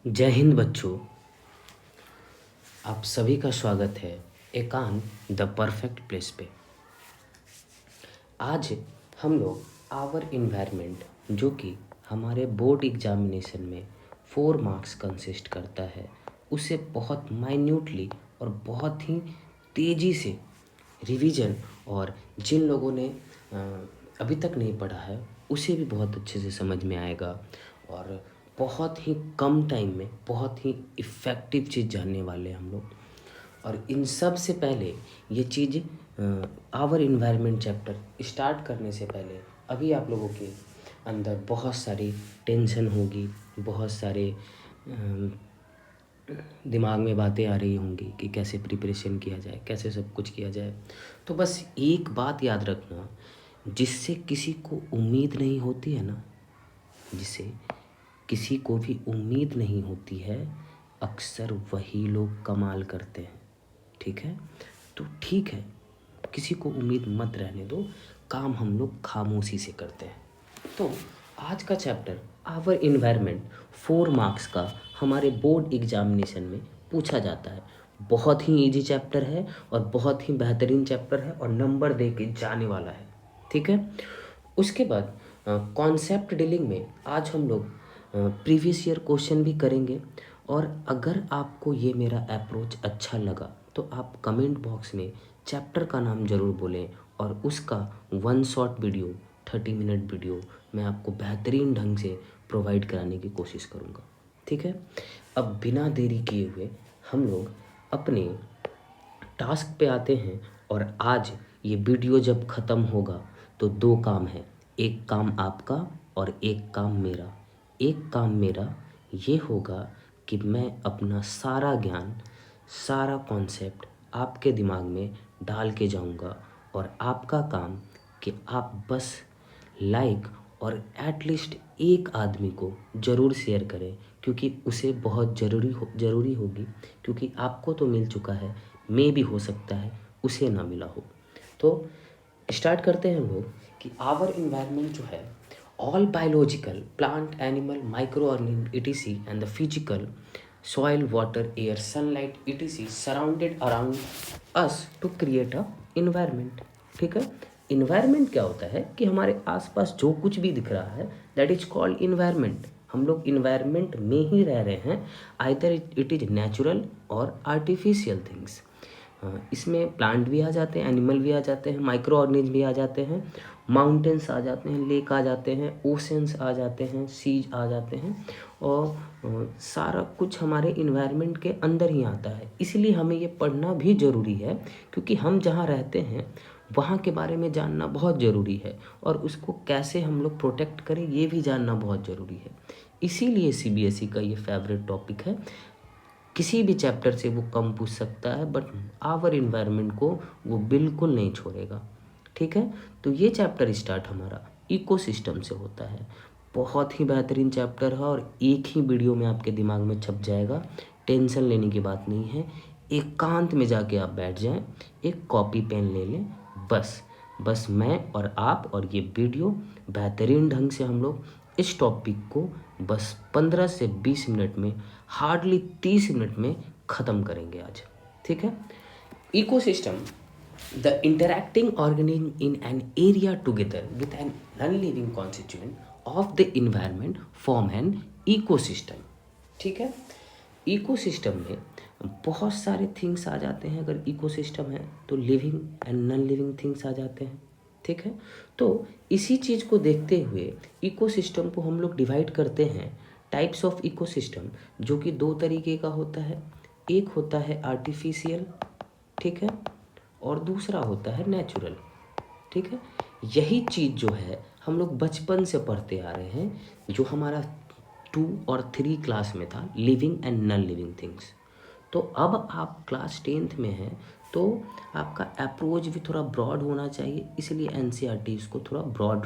जय हिंद बच्चों। आप सभी का स्वागत है एकांत द परफेक्ट प्लेस पे। आज हम लोग आवर इन्वायरमेंट, जो कि हमारे बोर्ड एग्जामिनेशन में 4 मार्क्स कंसिस्ट करता है, उसे बहुत माइन्यूटली और बहुत ही तेज़ी से रिवीजन, और जिन लोगों ने अभी तक नहीं पढ़ा है उसे भी बहुत अच्छे से समझ में आएगा, और बहुत ही कम टाइम में बहुत ही इफ़ेक्टिव चीज़ जानने वाले हैं हम लोग। और इन सब से पहले ये चीज़, आवर इन्वायरमेंट चैप्टर स्टार्ट करने से पहले अभी आप लोगों के अंदर बहुत सारी टेंशन होगी, बहुत सारे दिमाग में बातें आ रही होंगी कि कैसे प्रिपरेशन किया जाए, कैसे सब कुछ किया जाए। तो बस एक बात याद रखना, जिससे किसी को उम्मीद नहीं होती है ना, जिसे किसी को भी उम्मीद नहीं होती है, अक्सर वही लोग कमाल करते हैं। ठीक है? तो ठीक है, किसी को उम्मीद मत रहने दो, काम हम लोग खामोशी से करते हैं। तो आज का चैप्टर आवर इन्वायरमेंट 4 मार्क्स का हमारे बोर्ड एग्जामिनेशन में पूछा जाता है। बहुत ही इजी चैप्टर है और बहुत ही बेहतरीन चैप्टर है और नंबर दे के जाने वाला है। ठीक है? उसके बाद कॉन्सेप्ट डीलिंग में आज हम लोग प्रीवियस ईयर क्वेश्चन भी करेंगे। और अगर आपको ये मेरा अप्रोच अच्छा लगा तो आप कमेंट बॉक्स में चैप्टर का नाम ज़रूर बोलें, और उसका 1 शॉर्ट वीडियो 30 मिनट वीडियो मैं आपको बेहतरीन ढंग से प्रोवाइड कराने की कोशिश करूँगा। ठीक है? अब बिना देरी किए हुए हम लोग अपने टास्क पे आते हैं। और आज ये वीडियो जब ख़त्म होगा तो 2 काम है, एक काम आपका और एक काम मेरा। एक काम मेरा ये होगा कि मैं अपना सारा ज्ञान, सारा कॉन्सेप्ट आपके दिमाग में डाल के जाऊंगा, और आपका काम कि आप बस लाइक और एटलीस्ट एक आदमी को ज़रूर शेयर करें, क्योंकि उसे बहुत ज़रूरी होगी, क्योंकि आपको तो मिल चुका है, मे भी हो सकता है उसे ना मिला हो। तो स्टार्ट करते हैं हम लोग कि आवर इन्वायरमेंट जो है, all biological plant animal micro organism etc and the physical soil water air sunlight etc surrounded around us to create a environment. ठीक है? इन्वायरमेंट क्या होता है कि हमारे आसपास जो कुछ भी दिख रहा है, दैट इज कॉल्ड इन्वायरमेंट। हम लोग इन्वायरमेंट में ही रह रहे हैं, आइदर इट इज नेचुरल और आर्टिफिशियल थिंग्स। इसमें प्लांट भी आ जाते हैं, एनिमल भी आ जाते हैं, माइक्रो ऑर्गेनिज्म भी आ जाते हैं, माउंटेन्स आ जाते हैं, लेक आ जाते हैं, ओशंस आ जाते हैं, सीज आ जाते हैं, और सारा कुछ हमारे इन्वायरमेंट के अंदर ही आता है। इसलिए हमें ये पढ़ना भी ज़रूरी है, क्योंकि हम जहाँ रहते हैं वहाँ के बारे में जानना बहुत ज़रूरी है, और उसको कैसे हम लोग प्रोटेक्ट करें ये भी जानना बहुत ज़रूरी है। इसीलिए सीबीएसई का ये फेवरेट टॉपिक है। किसी भी चैप्टर से वो कम पूछ सकता है, बट आवर इन्वायरमेंट को वो बिल्कुल नहीं छोड़ेगा। ठीक है? तो ये चैप्टर स्टार्ट हमारा इकोसिस्टम से होता है। बहुत ही बेहतरीन चैप्टर है और एक ही वीडियो में आपके दिमाग में छप जाएगा। टेंशन लेने की बात नहीं है, एकांत में जाके आप बैठ जाएं, एक कॉपी पेन ले लें, बस मैं और आप और ये वीडियो बेहतरीन ढंग से हम लोग इस टॉपिक को बस 15 से 20 मिनट में, हार्डली 30 मिनट में ख़त्म करेंगे आज। ठीक है? Ecosystem, the interacting organism in an area together with an non-living constituent of the environment form an ecosystem। ठीक है? इकोसिस्टम में बहुत सारे थिंग्स आ जाते हैं। अगर इकोसिस्टम है तो living and non living things आ जाते हैं। ठीक है? तो इसी चीज़ को देखते हुए इकोसिस्टम को हम लोग डिवाइड करते हैं टाइप्स ऑफ इकोसिस्टम, जो कि 2 तरीके का होता है। एक होता है आर्टिफिशियल, ठीक है, और दूसरा होता है नेचुरल। ठीक है? यही चीज़ जो है हम लोग बचपन से पढ़ते आ रहे हैं, जो हमारा 2 और 3 क्लास में था, living and non living things. तो अब आप क्लास 10th में हैं, तो आपका अप्रोच भी थोड़ा ब्रॉड होना चाहिए, इसलिए एनसीईआरटी इसको थोड़ा ब्रॉड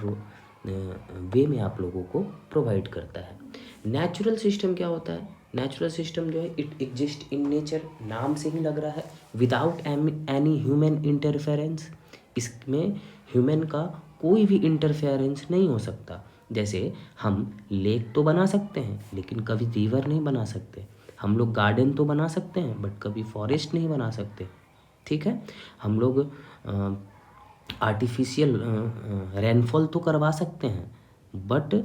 वे में आप लोगों को प्रोवाइड करता है। नेचुरल सिस्टम क्या होता है? नेचुरल सिस्टम जो है, इट एग्जिस्ट इन नेचर, नाम से ही लग रहा है, विदाउट एनी ह्यूमन इंटरफेरेंस। इसमें ह्यूमन का कोई भी इंटरफेरेंस नहीं हो सकता। जैसे हम लेक तो बना सकते हैं लेकिन कभी रिवर नहीं बना सकते, हम लोग गार्डन तो बना सकते हैं बट कभी फॉरेस्ट नहीं बना सकते, ठीक है। हम लोग आर्टिफिशियल रेनफॉल तो करवा सकते हैं बट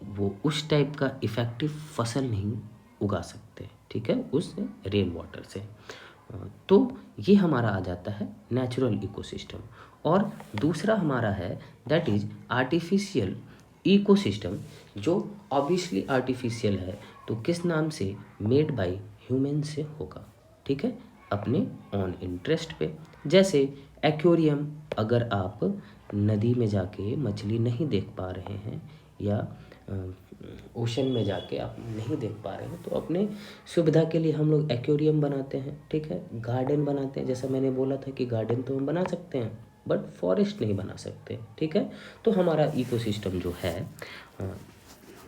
वो उस टाइप का इफ़ेक्टिव फसल नहीं उगा सकते, ठीक है, उस रेन वाटर से। तो ये हमारा आ जाता है नेचुरल इकोसिस्टम। और दूसरा हमारा है दैट इज आर्टिफिशियल इकोसिस्टम, जो ऑब्वियसली आर्टिफिशियल है तो किस नाम से, मेड बाय ह्यूमन से होगा, ठीक है, अपने ऑन इंटरेस्ट पे। जैसे एक्वेरियम, अगर आप नदी में जाके मछली नहीं देख पा रहे हैं या ओशन में जाके आप नहीं देख पा रहे हैं तो अपने सुविधा के लिए हम लोग एक्वेरियम बनाते हैं, ठीक है, गार्डन बनाते हैं। जैसा मैंने बोला था कि गार्डन तो हम बना सकते हैं बट फॉरेस्ट नहीं बना सकते, ठीक है। तो हमारा इकोसिस्टम जो है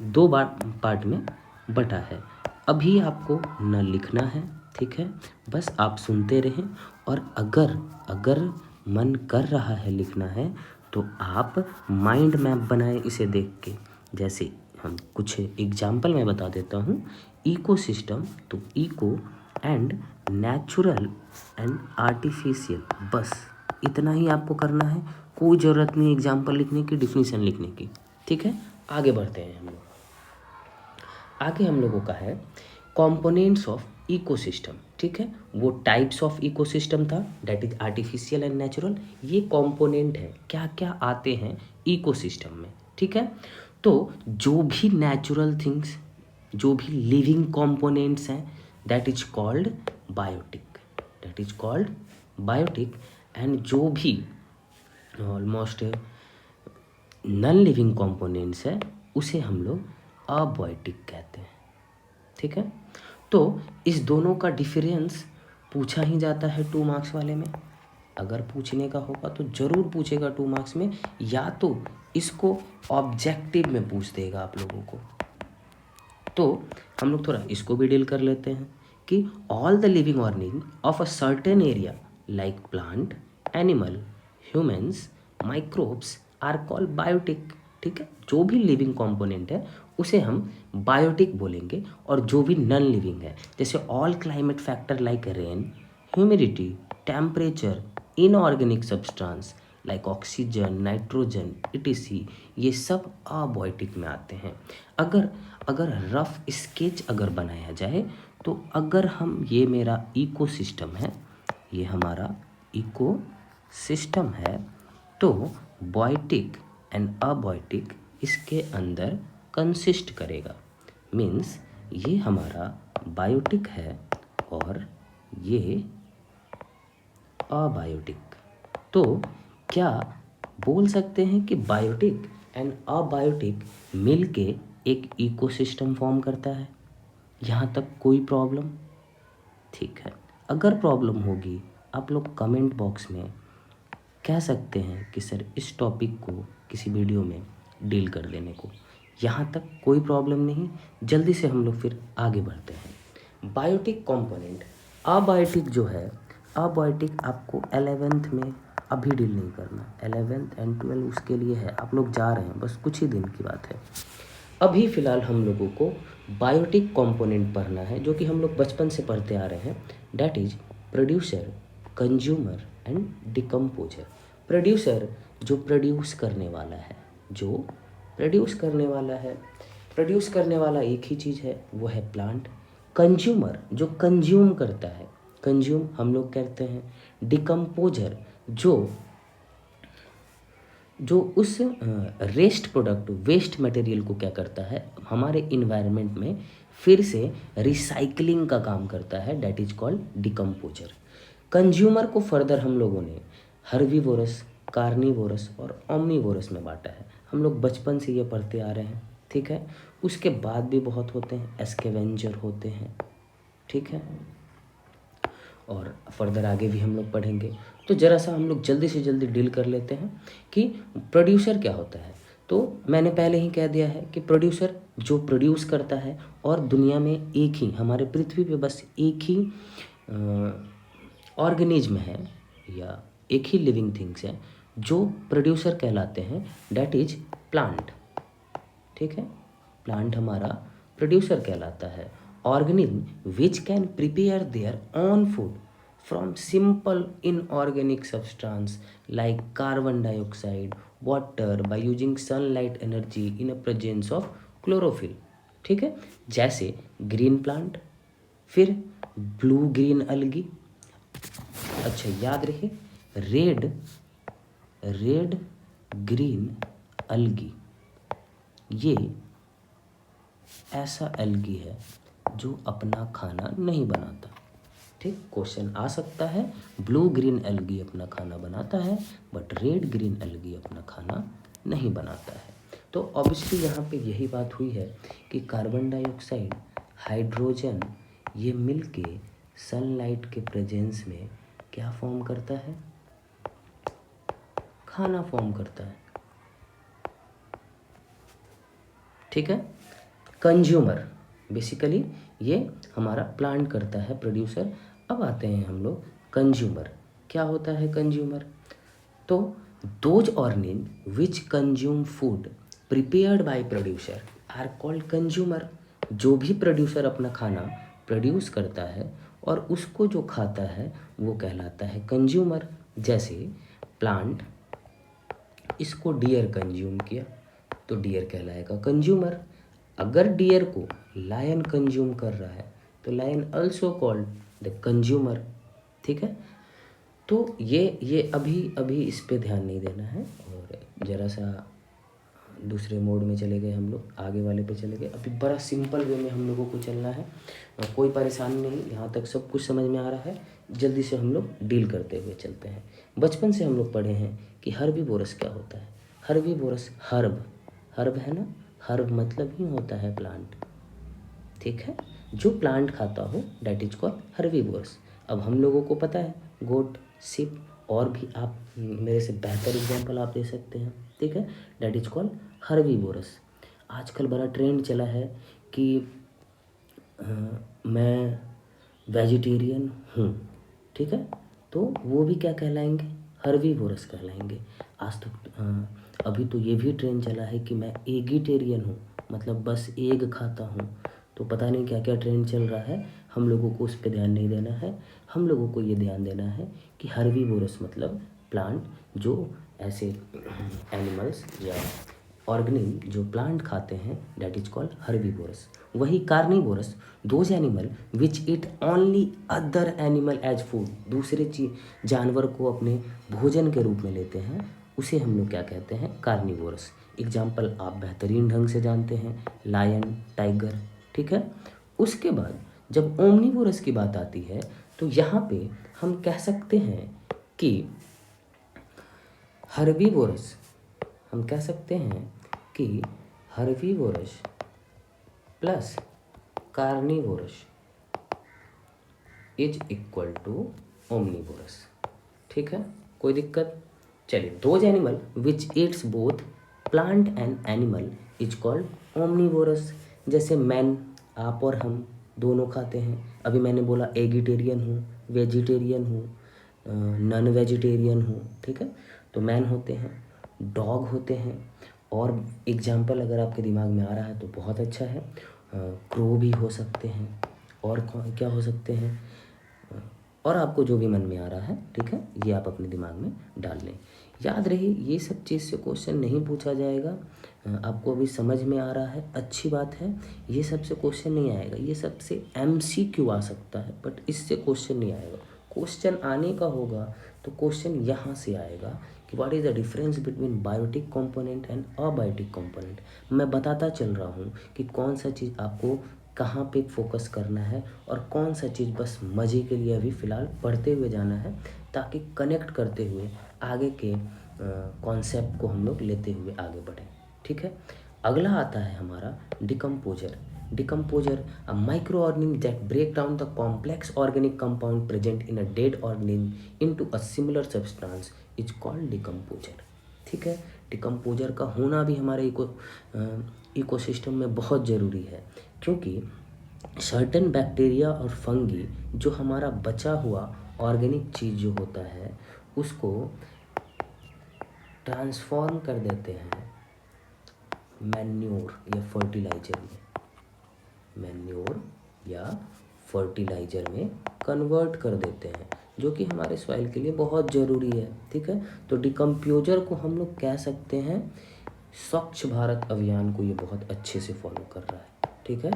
दो पार्ट में बटा है। अभी आपको न लिखना है, ठीक है, बस आप सुनते रहें। और अगर अगर मन कर रहा है लिखना है तो आप माइंड मैप बनाएं इसे देख के। जैसे हम कुछ एग्जाम्पल मैं बता देता हूँ। इकोसिस्टम, तो eco and natural and artificial, बस इतना ही आपको करना है। कोई ज़रूरत नहीं एग्जाम्पल लिखने की, डिफिनीशन लिखने की, ठीक है। आगे बढ़ते हैं हम लोग। आगे हम लोगों का है कंपोनेंट्स ऑफ इकोसिस्टम, ठीक है। वो टाइप्स ऑफ इकोसिस्टम था, that is artificial and natural. ये कंपोनेंट है, क्या क्या आते हैं इकोसिस्टम में, ठीक है। तो जो भी नेचुरल थिंग्स, जो भी लिविंग कंपोनेंट्स हैं, that is called biotic, that is called biotic. And जो भी ऑलमोस्ट नॉन लिविंग कंपोनेंट्स है उसे हम लोग अबायोटिक कहते हैं, ठीक है। तो इस दोनों का डिफरेंस पूछा ही जाता है 2 मार्क्स वाले में। अगर पूछने का होगा तो ज़रूर पूछेगा 2 मार्क्स में, या तो इसको ऑब्जेक्टिव में पूछ देगा आप लोगों को। तो हम लोग थोड़ा इसको भी डील कर लेते हैं कि all the living organism of a certain area like plant, animal, humans, microbes are called biotic, ठीक है। जो भी लिविंग कंपोनेंट है उसे हम बायोटिक बोलेंगे। और जो भी नॉन लिविंग है, जैसे all climate factor like rain, humidity, temperature, inorganic substance like oxygen, nitrogen, etc., ये सब अबायोटिक में आते हैं। अगर अगर रफ स्केच अगर बनाया जाए तो अगर हम, ये मेरा इकोसिस्टम है, ये हमारा इकोसिस्टम है, तो बायोटिक एंड अबायोटिक इसके अंदर कंसिस्ट करेगा। मीन्स ये हमारा बायोटिक है और ये अबायोटिक। तो क्या बोल सकते हैं कि बायोटिक एंड अबायोटिक मिलके एक इकोसिस्टम फॉर्म करता है? यहाँ तक कोई प्रॉब्लम? ठीक है, अगर प्रॉब्लम होगी आप लोग कमेंट बॉक्स में कह सकते हैं कि सर इस टॉपिक को किसी वीडियो में डील कर देने को। यहाँ तक कोई प्रॉब्लम नहीं। जल्दी से हम लोग फिर आगे बढ़ते हैं। बायोटिक कंपोनेंट, अबायोटिक जो है, अबायोटिक आपको 11th में अभी डील नहीं करना, 11th एंड 12 उसके लिए है, आप लोग जा रहे हैं, बस कुछ ही दिन की बात है। अभी फ़िलहाल हम लोगों को बायोटिक कंपोनेंट पढ़ना है, जो कि हम लोग बचपन से पढ़ते आ रहे हैं, that is producer, consumer and decomposer. Producer जो प्रोड्यूस करने वाला है, जो प्रोड्यूस करने वाला है, प्रोड्यूस करने वाला एक ही चीज़ है, वो है प्लांट। कंज्यूमर जो कंज्यूम करता है, कंज्यूम हम लोग कहते हैं। डिकम्पोजर जो उस रेस्ट प्रोडक्ट, वेस्ट मटेरियल को क्या करता है, हमारे इन्वायरमेंट में फिर से रिसाइकलिंग का काम करता है, that is called decomposer. Consumer को फर्दर हम लोगों ने हर्बीवोरस, कार्निवोरस और ओमनीवोरस में बांटा है। हम लोग बचपन से ये पढ़ते आ रहे हैं, ठीक है। उसके बाद भी बहुत होते हैं, एस्केवेंजर होते हैं, ठीक है, और फर्दर आगे भी हम लोग पढ़ेंगे। तो ज़रा सा हम लोग जल्दी से जल्दी डील कर लेते हैं कि प्रोड्यूसर क्या होता है। तो मैंने पहले ही कह दिया है कि प्रोड्यूसर जो प्रोड्यूस करता है, और दुनिया में एक ही, हमारे पृथ्वी पे बस एक ही ऑर्गेनिज्म है या एक ही लिविंग थिंग्स है जो प्रोड्यूसर कहलाते हैं, डैट इज प्लांट। ठीक है, प्लांट हमारा प्रोड्यूसर कहलाता है। Organism which can prepare their own food from simple inorganic substance like carbon dioxide water by using sunlight energy in a presence of chlorophyll. ठीक है, जैसे ग्रीन प्लांट, फिर blue green अलगी। अच्छा याद रहे, रेड ग्रीन अलगी, ये ऐसा अलगी है जो अपना खाना नहीं बनाता। ठीक, क्वेश्चन आ सकता है, ब्लू ग्रीन अलगी अपना खाना बनाता है बट रेड ग्रीन अलगी अपना खाना नहीं बनाता है। तो ऑब्वियसली यहाँ पे यही बात हुई है कि कार्बन डाइऑक्साइड, हाइड्रोजन, ये मिलके सनलाइट के प्रेजेंस में क्या फॉर्म करता है, खाना फॉर्म करता है। ठीक है, कंज्यूमर बेसिकली ये हमारा प्लांट करता है, प्रोड्यूसर। अब आते हैं हम लोग कंज्यूमर। क्या होता है कंज्यूमर? तो those organism which consume food prepared by producer are called consumer. जो भी प्रोड्यूसर अपना खाना प्रोड्यूस करता है और उसको जो खाता है वो कहलाता है कंज्यूमर। जैसे प्लांट, इसको डियर कंज्यूम किया तो डियर कहलाएगा कंज्यूमर। अगर डियर को लायन कंज्यूम कर रहा है तो lion also called the consumer. ठीक है, तो ये अभी इस पे ध्यान नहीं देना है और ज़रा सा दूसरे मोड में चले गए हम लोग, आगे वाले पे चले गए। अभी बड़ा सिंपल वे में हम लोगों को चलना है, कोई परेशानी नहीं, यहाँ तक सब कुछ समझ में आ रहा है। जल्दी से हम लोग डील करते हुए चलते हैं। बचपन से हम लोग पढ़े हैं कि हर्बीवोरस क्या होता है। हर्बीवोरस, हर्ब है ना, हर्ब मतलब ही होता है प्लांट। ठीक है, जो प्लांट खाता हो डेट इज कॉल्ड हर्बीवोरस। अब हम लोगों को पता है गोट, शिप, और भी आप मेरे से बेहतर एग्जांपल आप दे सकते हैं। ठीक है, डेट इज कॉल्ड हर्बीवोरस। आजकल बड़ा ट्रेंड चला है कि मैं वेजिटेरियन हूँ। ठीक है, तो वो भी क्या कहलाएंगे, हर्बीवोरस कहलाएंगे। आज तो अभी तो ये भी ट्रेंड चला है कि मैं एगिटेरियन हूँ, मतलब बस एग खाता हूँ। तो पता नहीं क्या क्या ट्रेंड चल रहा है, हम लोगों को उस पर ध्यान नहीं देना है। हम लोगों को ये ध्यान देना है कि हर्बीवोरस मतलब प्लांट जो ऐसे एनिमल्स या ऑर्गेनिज्म जो प्लांट खाते हैं डेट इज कॉल्ड हर्बीवोरस। वही carnivorous, those animal which eat only other animal as food, दूसरे चीज जानवर को अपने भोजन के रूप में लेते हैं, उसे हम लोग क्या कहते हैं, कार्निवोरस। एग्जाम्पल आप बेहतरीन ढंग से जानते हैं, लायन, टाइगर। ठीक है, उसके बाद जब ओमनीवोरस की बात आती है तो यहाँ पे हम कह सकते हैं कि हर्बीवोरस, हम कह सकते हैं कि herbivorous plus carnivorous is equal to omnivorous. ठीक है, कोई दिक्कत? चलिए, those animal which eats both plant and animal is called omnivorous. जैसे मैन, आप और हम दोनों खाते हैं। अभी मैंने बोला एगिटेरियन हूँ, वेजिटेरियन हूँ, नॉन वेजिटेरियन हूँ। ठीक है, तो मैन होते हैं, डॉग होते हैं, और एग्जाम्पल अगर आपके दिमाग में आ रहा है तो बहुत अच्छा है, क्रो भी हो सकते हैं, और क्या हो सकते हैं, और आपको जो भी मन में आ रहा है। ठीक है, ये आप अपने दिमाग में डाल लें। याद रहे, ये सब चीज़ से क्वेश्चन नहीं पूछा जाएगा। आपको अभी समझ में आ रहा है, अच्छी बात है। ये सब से क्वेश्चन नहीं आएगा, ये सब से MCQ आ सकता है बट इससे क्वेश्चन नहीं आएगा। क्वेश्चन आने का होगा तो क्वेश्चन यहाँ से आएगा कि what is the difference between biotic component and abiotic component. मैं बताता चल रहा हूँ कि कौन सा चीज़ आपको कहाँ पे फोकस करना है और कौन सा चीज़ बस मज़े के लिए अभी फ़िलहाल पढ़ते हुए जाना है, ताकि कनेक्ट करते हुए आगे के कॉन्सेप्ट को हम लोग लेते हुए आगे बढ़ें। ठीक है, अगला आता है हमारा decomposer. Decomposer, a micro organism that break down the complex organic compound present in a dead organism into a similar substance is called decomposer. ठीक है, डिकम्पोजर का होना भी हमारे इकोसिस्टम में बहुत ज़रूरी है, क्योंकि सर्टेन बैक्टीरिया और फंगी जो हमारा बचा हुआ ऑर्गेनिक चीज़ जो होता है उसको ट्रांसफॉर्म कर देते हैं मैन्योर या फर्टिलाइजर में, मैन्योर या फर्टिलाइजर में कन्वर्ट कर देते हैं, जो कि हमारे सॉइल के लिए बहुत ज़रूरी है। ठीक है, तो डिकम्पोजर को हम लोग कह सकते हैं, स्वच्छ भारत अभियान को ये बहुत अच्छे से फॉलो कर रहा है। ठीक है,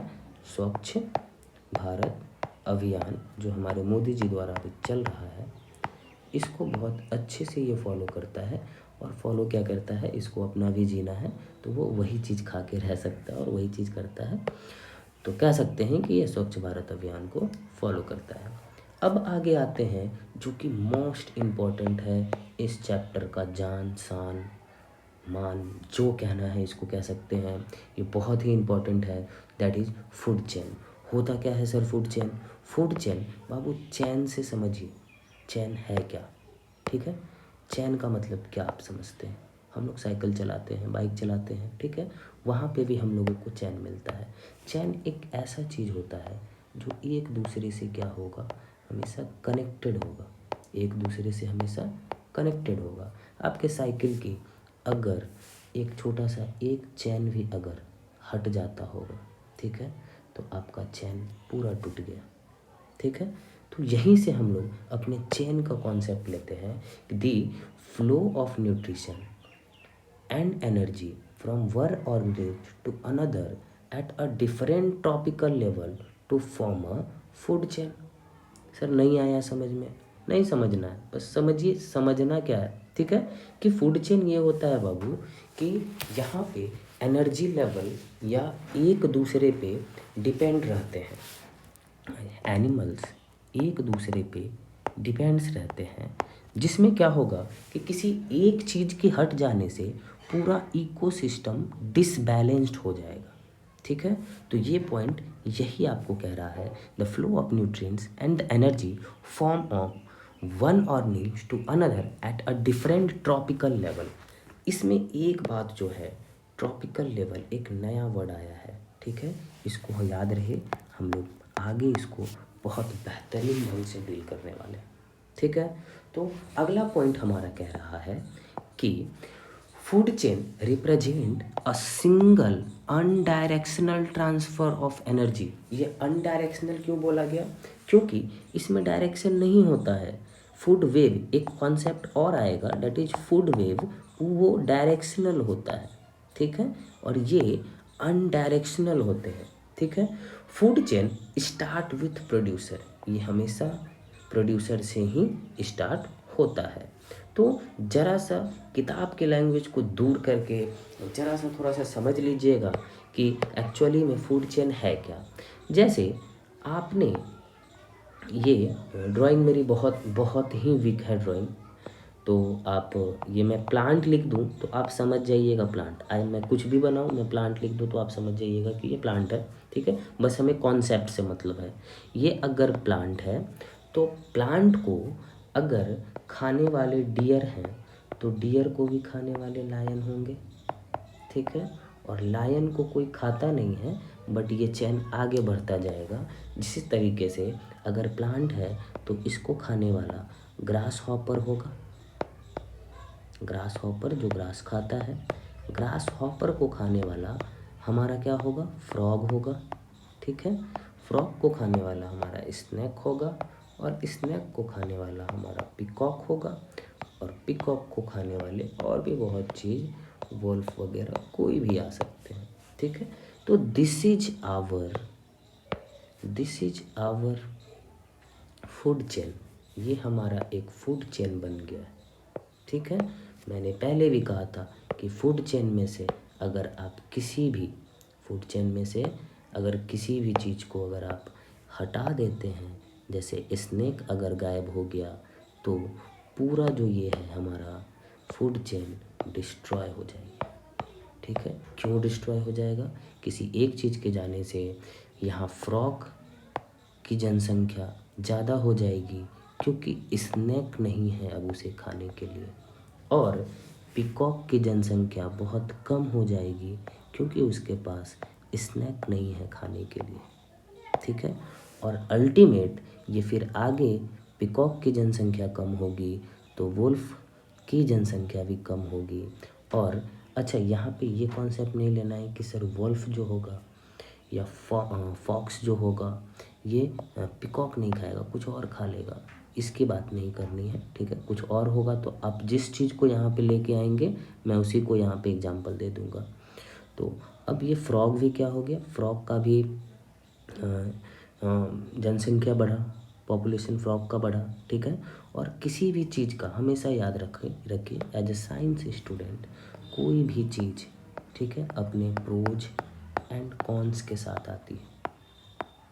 स्वच्छ भारत अभियान जो हमारे मोदी जी द्वारा अभी चल रहा है, इसको बहुत अच्छे से ये फॉलो करता है। और फॉलो क्या करता है, इसको अपना भी जीना है तो वो वही चीज़ खा के रह सकता है और वही चीज़ करता है। तो कह सकते हैं कि ये स्वच्छ भारत अभियान को फॉलो करता है। अब आगे आते हैं जो कि मोस्ट इम्पॉर्टेंट है इस चैप्टर का, जान शान मान जो कहना है इसको कह सकते हैं, ये बहुत ही इम्पॉर्टेंट है, दैट इज़ फूड चेन। होता क्या है sir food chain? Food chain बाबू, चैन से समझिए, चैन है क्या। ठीक है, चैन का मतलब क्या आप समझते हैं? हम लोग साइकिल चलाते हैं, बाइक चलाते हैं, ठीक है, वहाँ पे भी हम लोगों को चैन मिलता है। चैन एक ऐसा चीज़ होता है जो एक दूसरे से क्या होगा, हमेशा कनेक्टेड होगा, एक दूसरे से हमेशा कनेक्टेड होगा। आपके साइकिल की अगर एक छोटा सा एक चैन भी अगर हट जाता होगा, ठीक है, तो आपका चैन पूरा टूट गया। ठीक है, तो यहीं से हम लोग अपने चेन का कॉन्सेप्ट लेते हैं, the flow of nutrition and energy from one organism to another at a different tropical level to form a food chain. Sir नहीं आया समझ में? नहीं समझना है, बस समझिए, समझना क्या है, ठीक है, कि फूड चेन ये होता है बाबू कि यहाँ पे एनर्जी लेवल या एक दूसरे पे डिपेंड रहते हैं, एनिमल्स एक दूसरे पे डिपेंड्स रहते हैं, जिसमें क्या होगा कि किसी एक चीज़ के हट जाने से पूरा इकोसिस्टम डिसबैलेंस्ड हो जाएगा। ठीक है, तो ये पॉइंट यही आपको कह रहा है, the flow of nutrients and the energy form of one organism to another at a different tropical level. इसमें एक बात जो है, ट्रॉपिकल लेवल एक नया वर्ड आया है, ठीक है, इसको याद रहे, हम लोग आगे इसको बहुत बेहतरीन ढंग से डील करने वाले हैं। ठीक है, तो अगला पॉइंट हमारा कह रहा है कि food chain represent a single unidirectional transfer of energy. ये अनडायरेक्शनल क्यों बोला गया? क्योंकि इसमें डायरेक्शन नहीं होता है। फूड वेव एक कॉन्सेप्ट और आएगा, डेट इज फूड वेव, वो डायरेक्शनल होता है। ठीक है, और ये अनडायरेक्शनल होते हैं। ठीक है, food chain start with producer, ये हमेशा प्रोड्यूसर से ही स्टार्ट होता है। तो ज़रा सा किताब के लैंग्वेज को दूर करके ज़रा सा थोड़ा सा समझ लीजिएगा कि एक्चुअली में फूड चेन है क्या। जैसे आपने ये ड्राइंग मेरी बहुत बहुत ही वीक है ड्राइंग, तो आप ये मैं प्लांट लिख दूँ तो आप समझ जाइएगा प्लांट, आज मैं कुछ भी बनाऊँ मैं प्लांट लिख दूँ तो आप समझ जाइएगा कि ये प्लांट है। ठीक है, बस हमें कॉन्सेप्ट से मतलब है। ये अगर प्लांट है तो प्लांट को अगर खाने वाले डियर हैं तो डियर को भी खाने वाले लायन होंगे। ठीक है, और लायन को कोई खाता नहीं है, बट ये चैन आगे बढ़ता जाएगा। जिस तरीके से अगर प्लांट है तो इसको खाने वाला ग्रास हॉपर होगा, ग्रास हॉपर जो ग्रास खाता है, ग्रास हॉपर को खाने वाला हमारा क्या होगा, फ्रॉग होगा। ठीक है, फ्रॉग को खाने वाला हमारा स्नेक होगा, और स्नेक को खाने वाला हमारा पिकॉक होगा, और पिकॉक को खाने वाले और भी बहुत चीज़ वोल्फ वगैरह कोई भी आ सकते हैं। ठीक है, तो this is our food chain, ये हमारा एक फूड चेन बन गया है। ठीक है, मैंने पहले भी कहा था कि फूड चेन में से अगर आप किसी भी फूड चेन में से अगर किसी भी चीज़ को अगर आप हटा देते हैं, जैसे स्नेक अगर गायब हो गया तो पूरा जो ये है हमारा फूड चेन डिस्ट्रॉय हो जाएगी। ठीक है, क्यों डिस्ट्रॉय हो जाएगा? किसी एक चीज़ के जाने से यहाँ फ्रॉग की जनसंख्या ज़्यादा हो जाएगी क्योंकि स्नेक नहीं है अब उसे खाने के लिए, और पीकॉक की जनसंख्या बहुत कम हो जाएगी क्योंकि उसके पास स्नैक नहीं है खाने के लिए। ठीक है, और अल्टीमेट ये फिर आगे पीकॉक की जनसंख्या कम होगी तो वुल्फ की जनसंख्या भी कम होगी, और अच्छा, यहाँ पे ये कॉन्सेप्ट नहीं लेना है कि सर वॉल्फ जो होगा या फॉक्स जो होगा ये पिकॉक नहीं खाएगा, कुछ और खा लेगा, इसकी बात नहीं करनी है, ठीक है। कुछ और होगा तो आप जिस चीज़ को यहाँ पे लेके आएंगे मैं उसी को यहाँ पे एग्जांपल दे दूँगा। तो अब ये फ्रॉग भी क्या हो गया, फ्रॉग का भी जनसंख्या बढ़ा, पॉपुलेशन फ्रॉग का बढ़ा, ठीक है। और किसी भी चीज़ का हमेशा याद रखिए एज ए साइंस स्टूडेंट, कोई भी चीज़, ठीक है, अपने प्रोज एंड कॉन्स के साथ आती है,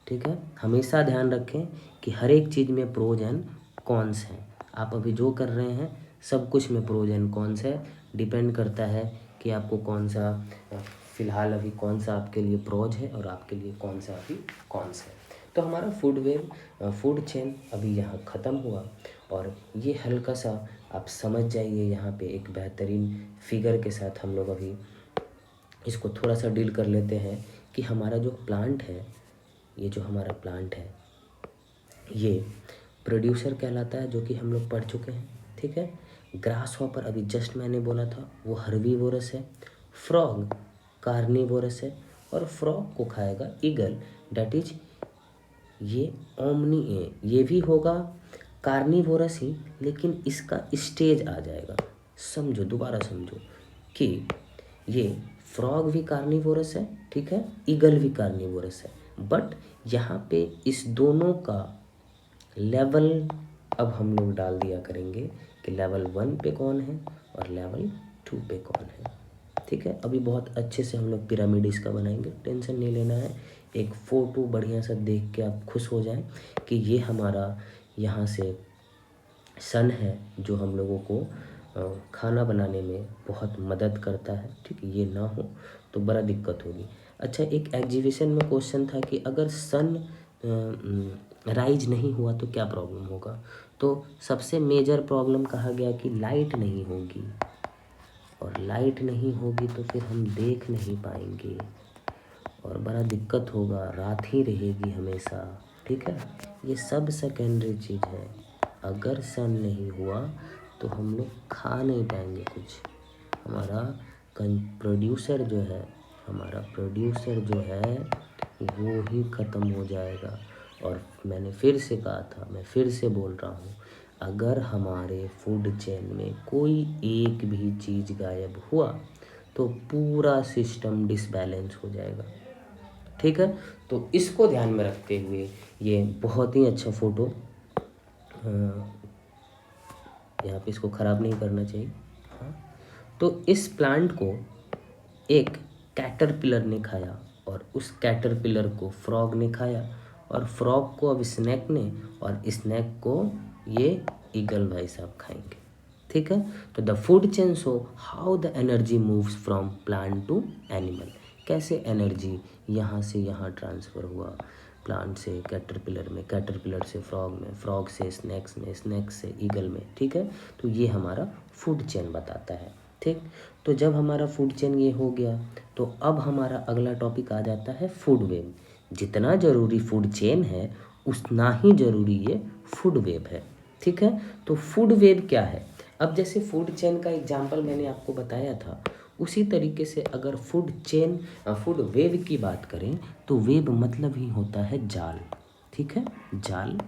ठीक है। हमेशा ध्यान रखें कि हर एक चीज़ में प्रोज एंड कॉन्स हैं। आप अभी जो कर रहे हैं सब कुछ में प्रोज एंड कॉन्स है, डिपेंड करता है कि आपको कौन सा फ़िलहाल अभी कौन सा आपके लिए प्रोज है और आपके लिए कौन सा अभी कॉन्स है। तो हमारा फूड चेन अभी यहाँ ख़त्म हुआ। और ये हल्का सा आप समझ जाइए, यहाँ पे एक बेहतरीन फिगर के साथ हम लोग अभी इसको थोड़ा सा डील कर लेते हैं कि हमारा जो प्लांट है, ये जो हमारा प्लांट है ये प्रोड्यूसर कहलाता है, जो कि हम लोग पढ़ चुके हैं, ठीक है। ग्रास हॉपर अभी जस्ट मैंने बोला था वो हर्बीवोरस है, फ्रॉग कार्निवोरस है, और फ्रॉग को खाएगा ईगल, डैट इज ये ये भी होगा कार्निवोरस ही, लेकिन इसका स्टेज आ जाएगा। समझो, दोबारा समझो कि ये फ्रॉग भी कार्निवोरस है, ठीक है, ईगल भी कार्निवोरस है, बट यहाँ पे इस दोनों का लेवल अब हम लोग डाल दिया करेंगे कि लेवल 1 पे कौन है और लेवल 2 पे कौन है, ठीक है। अभी बहुत अच्छे से हम लोग पिरामिड इसका बनाएंगे, टेंशन नहीं लेना है। एक फ़ोटो बढ़िया सा देख के आप खुश हो जाएं कि ये हमारा यहाँ से सन है जो हम लोगों को खाना बनाने में बहुत मदद करता है, ठीक है। ये ना हो तो बड़ा दिक्कत होगी। अच्छा, एक एग्जीबिशन में क्वेश्चन था कि अगर सन राइज नहीं हुआ तो क्या प्रॉब्लम होगा। तो सबसे मेजर प्रॉब्लम कहा गया कि लाइट नहीं होगी, और लाइट नहीं होगी तो फिर हम देख नहीं पाएंगे और बड़ा दिक्कत होगा, रात ही रहेगी हमेशा, ठीक है। ये सब सेकेंडरी चीज़ है। अगर सन नहीं हुआ तो हम लोग खा नहीं पाएंगे कुछ। हमारा प्रोड्यूसर जो है, हमारा प्रोड्यूसर जो है वो ही ख़त्म हो जाएगा। और मैंने फिर से कहा था, मैं फिर से बोल रहा हूँ, अगर हमारे फूड चेन में कोई एक भी चीज़ गायब हुआ तो पूरा सिस्टम डिसबैलेंस हो जाएगा, ठीक है। तो इसको ध्यान में रखते हुए ये बहुत ही अच्छा फ़ोटो, यहाँ पे इसको ख़राब नहीं करना चाहिए, हाँ। तो इस प्लांट को एक कैटरपिलर ने खाया और उस कैटरपिलर को फ्रॉग ने खाया, और फ्रॉग को अब स्नैक ने, और स्नैक को ये ईगल भाई साहब खाएंगे, ठीक है। तो the food chain show how the energy moves from plant to animal, कैसे एनर्जी यहाँ से यहाँ ट्रांसफ़र हुआ, प्लांट से कैटरपिलर में, कैटरपिलर से फ्रॉग में, फ्रॉग से स्नैक्स में, स्नैक्स से ईगल में, ठीक है। तो ये हमारा फूड चेन बताता है, ठीक। तो जब हमारा फूड चेन ये हो गया तो अब हमारा अगला टॉपिक आ जाता है फूड वेब। जितना ज़रूरी फूड चेन है उतना ही ज़रूरी ये फूड वेब है, ठीक है। तो फूड वेब क्या है, अब जैसे फूड चेन का एग्जांपल मैंने आपको बताया था, उसी तरीके से अगर फूड वेब की बात करें तो वेब मतलब ही होता है जाल, ठीक है, जाल।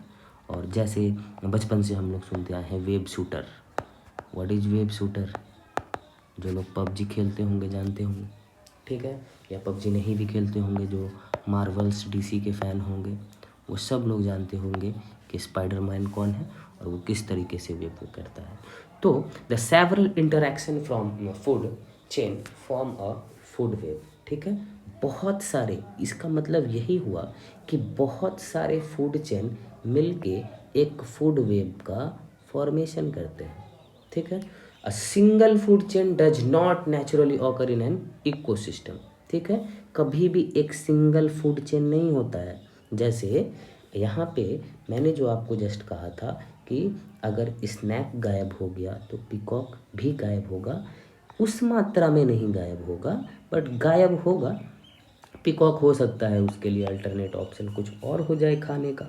और जैसे बचपन से हम लोग सुनते आए हैं web shooter, what is web shooter, जो लोग पबजी खेलते होंगे जानते होंगे, ठीक है, या पबजी नहीं भी खेलते होंगे, जो मार्वल्स डीसी के फ़ैन होंगे वो सब लोग जानते होंगे कि स्पाइडरमैन कौन है और वो किस तरीके से वेब करता है। तो the several interaction from food chain form a food web, ठीक है। बहुत सारे, इसका मतलब यही हुआ कि बहुत सारे फूड चेन मिलके एक फूड वेब का फॉर्मेशन करते हैं, ठीक है। A single food chain does not naturally occur in an ecosystem, ठीक है। कभी भी एक सिंगल फूड चेन नहीं होता है। जैसे यहाँ पे मैंने जो आपको जस्ट कहा था कि अगर स्नैक गायब हो गया तो पिकॉक भी गायब होगा, उस मात्रा में नहीं गायब होगा बट गायब होगा। पिकॉक हो सकता है उसके लिए अल्टरनेट ऑप्शन कुछ और हो जाए खाने का,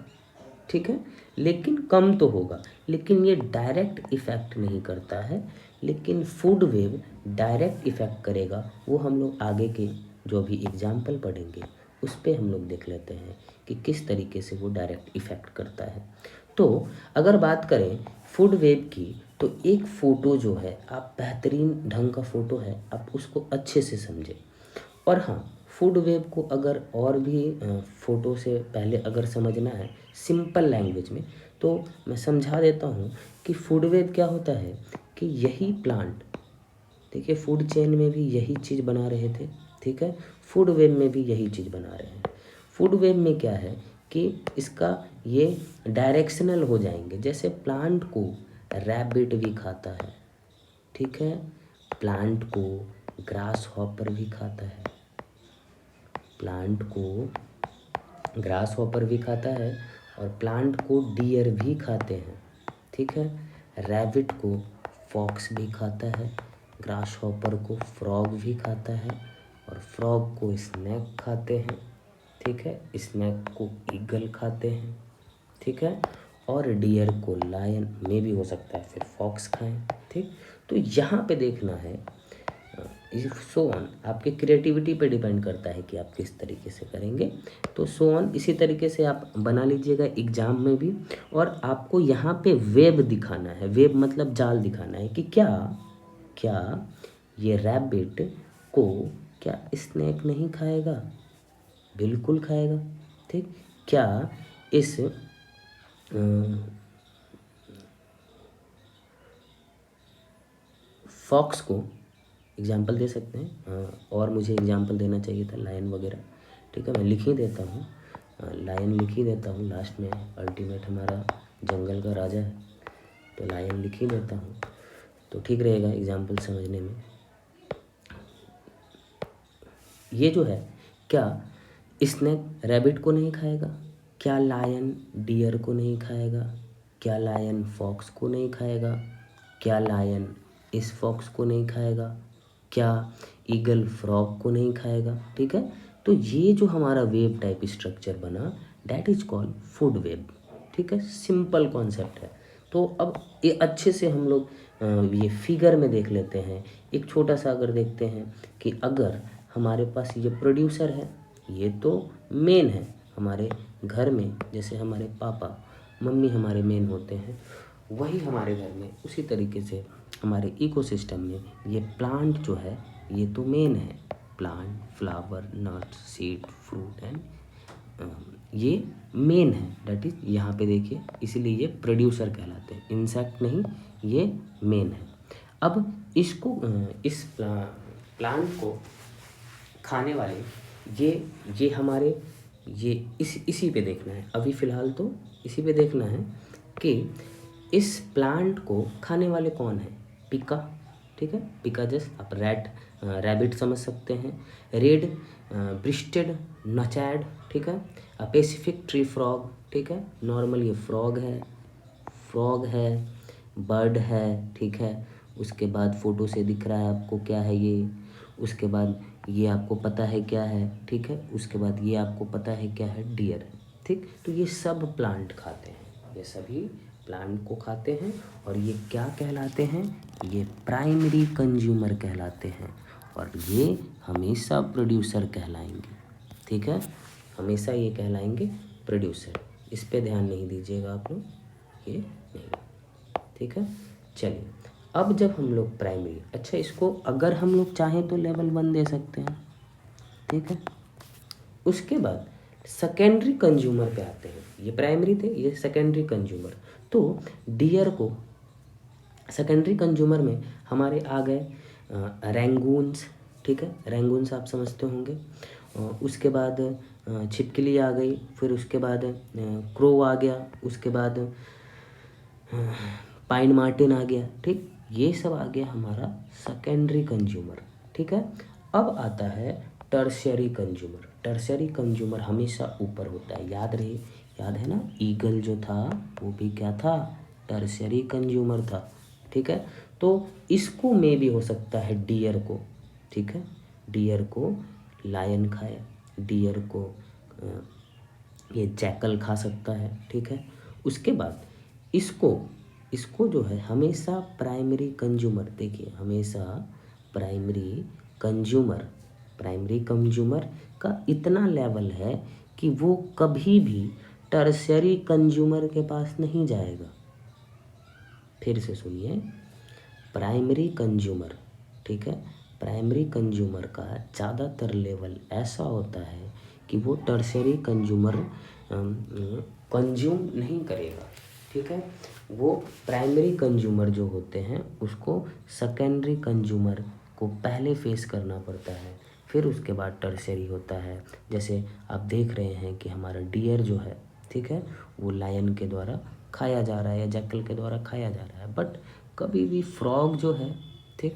ठीक है, लेकिन कम तो होगा, लेकिन ये डायरेक्ट इफ़ेक्ट नहीं करता है। लेकिन फूड वेव डायरेक्ट इफ़ेक्ट करेगा, वो हम लोग आगे के जो भी एग्जाम्पल पढ़ेंगे उस पे हम लोग देख लेते हैं कि किस तरीके से वो डायरेक्ट इफ़ेक्ट करता है। तो अगर बात करें फूड वेव की, तो एक फ़ोटो जो है, आप बेहतरीन ढंग का फ़ोटो है, आप उसको अच्छे से समझें। और हाँ, फूड वेव को अगर और भी फ़ोटो से पहले अगर समझना है सिंपल लैंग्वेज में, तो मैं समझा देता हूँ कि फूड वेव क्या होता है कि यही प्लांट, देखिए फूड चेन में भी यही चीज़ बना रहे थे, ठीक है, फूड वेब में भी यही चीज़ बना रहे हैं। फूड वेब में क्या है कि इसका ये डायरेक्शनल हो जाएंगे, जैसे प्लांट को रैबिट भी खाता है, ठीक है, प्लांट को ग्रास हॉपर भी खाता है, प्लांट को ग्रास हॉपर भी खाता है, और प्लांट को डियर भी खाते हैं, ठीक है, रैबिट को फॉक्स भी खाता है, ग्रास हॉपर को फ्रॉग भी खाता है, और फ्रॉग को स्नैक खाते हैं, ठीक है, स्नैक को ईगल खाते हैं, ठीक है, और डियर को लायन में भी हो सकता है फिर फॉक्स खाएं, ठीक। तो यहाँ पे देखना है, सो ऑन, आपके क्रिएटिविटी पे डिपेंड करता है कि आप किस तरीके से करेंगे। तो सो ऑन इसी तरीके से आप बना लीजिएगा एग्जाम में भी। और आपको यहाँ पे वेब दिखाना है, वेब मतलब जाल दिखाना है कि क्या क्या ये रैबिट को क्या स्नैक नहीं खाएगा, बिल्कुल खाएगा, ठीक। क्या इस फॉक्स को एग्जाम्पल दे सकते हैं, और मुझे एग्जाम्पल देना चाहिए था लायन वगैरह, ठीक है, मैं लिख ही देता हूँ, लायन लिख ही देता हूँ, लास्ट में अल्टीमेट हमारा जंगल का राजा है, तो लायन लिख ही देता हूँ, तो ठीक रहेगा एग्जाम्पल समझने में। ये जो है, क्या स्नैक रैबिट को नहीं खाएगा, क्या लायन डियर को नहीं खाएगा, क्या लायन फॉक्स को नहीं खाएगा, क्या लायन इस फॉक्स को नहीं खाएगा, क्या ईगल फ्रॉग को नहीं खाएगा, ठीक है। तो ये जो हमारा वेव टाइप स्ट्रक्चर बना, that is called food web, ठीक है, सिंपल कॉन्सेप्ट है। तो अब ये अच्छे से हम लोग ये फिगर में देख लेते हैं। एक छोटा सा अगर देखते हैं कि अगर हमारे पास ये प्रोड्यूसर है, ये तो मेन है हमारे घर में, जैसे हमारे पापा मम्मी हमारे मेन होते हैं, वही हमारे घर में उसी तरीके से हमारे इकोसिस्टम में ये प्लांट जो है ये तो मेन है, plant, flower, nut, seed, fruit and ये मेन है, डैट इज यहाँ पे देखिए, इसीलिए ये प्रोड्यूसर कहलाते हैं, इंसेक्ट नहीं, ये मेन है। अब इसको इस प्लांट को खाने वाले ये हमारे ये इसी पे देखना है, अभी फ़िलहाल तो इसी पे देखना है कि इस प्लांट को खाने वाले कौन है, पिका, ठीक है, पिका जस्ट आप रैबिट समझ सकते हैं, रेड ब्रिस्टेड नचैड, ठीक है, पैसिफिक ट्री फ्रॉग, ठीक है, नॉर्मल ये फ्रॉग है, बर्ड है, ठीक है। उसके बाद फ़ोटो से दिख रहा है आपको क्या है ये, उसके बाद ये आपको पता है क्या है, ठीक है, उसके बाद ये आपको पता है क्या है, डियर है, ठीक। तो ये सब प्लांट खाते हैं, ये सभी प्लांट को खाते हैं, और ये क्या कहलाते हैं, ये प्राइमरी कंज्यूमर कहलाते हैं, और ये हमेशा प्रोड्यूसर कहलाएंगे, ठीक है, हमेशा ये कहलाएंगे प्रोड्यूसर। इस पे ध्यान नहीं दीजिएगा आप लोग, ये नहीं, ठीक है। चलिए, अब जब हम लोग प्राइमरी, अच्छा इसको अगर हम लोग चाहें तो लेवल 1 दे सकते हैं, ठीक है। उसके बाद सेकेंडरी कंज्यूमर पे आते हैं, ये प्राइमरी थे, ये सेकेंडरी कंज्यूमर। तो डियर को सेकेंडरी कंज्यूमर में हमारे आ गए रैंगून्स, ठीक है, रैंगून्स आप समझते होंगे। उसके बाद छिपकली आ गई, फिर उसके बाद क्रो आ गया, उसके बाद पाइन मार्टिन आ गया, ठीक, ये सब आ गया हमारा सेकेंडरी कंज्यूमर, ठीक है। अब आता है टर्शियरी कंज्यूमर। टर्शियरी कंज्यूमर हमेशा ऊपर होता है, याद है ना, ईगल जो था वो भी क्या था, टर्शियरी कंज्यूमर था, ठीक है। तो इसको में भी हो सकता है डियर को, ठीक है, डियर को लायन खाए, डियर को ये जैकल खा सकता है, ठीक है, उसके बाद इसको इसको जो है हमेशा प्राइमरी कंज्यूमर, देखिए हमेशा प्राइमरी कंज्यूमर का इतना लेवल है कि वो कभी भी टर्शियरी कंज्यूमर के पास नहीं जाएगा। फिर से सुनिए, प्राइमरी कंज्यूमर, ठीक है, प्राइमरी कंज्यूमर का ज़्यादातर लेवल ऐसा होता है कि वो टर्शियरी कंज्यूमर कंज्यूम नहीं करेगा, ठीक है। वो प्राइमरी कंज्यूमर जो होते हैं उसको सेकेंडरी कंज्यूमर को पहले फेस करना पड़ता है, फिर उसके बाद टर्शियरी होता है। जैसे आप देख रहे हैं कि हमारा डियर जो है, ठीक है, वो लायन के द्वारा खाया जा रहा है या जैकल के द्वारा खाया जा रहा है, बट कभी भी फ्रॉग जो है, ठीक,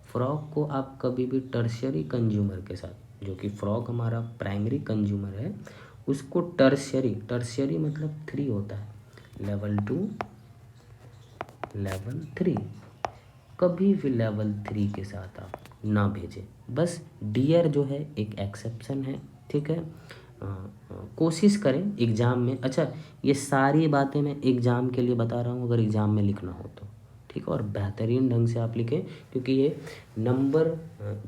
फ्रॉग को आप कभी भी टर्शियरी कंज्यूमर के साथ, जो कि फ्रॉग हमारा प्राइमरी कंज्यूमर है, उसको टर्शियरी मतलब 3 होता है, लेवल 2, लेवल 3, कभी भी लेवल 3 के साथ आप ना भेजें। बस डियर जो है एक एक्सेप्शन है, ठीक है। कोशिश करें एग्ज़ाम में, अच्छा ये सारी बातें मैं एग्ज़ाम के लिए बता रहा हूँ, अगर एग्ज़ाम में लिखना हो तो, ठीक है, और बेहतरीन ढंग से आप लिखें, क्योंकि ये नंबर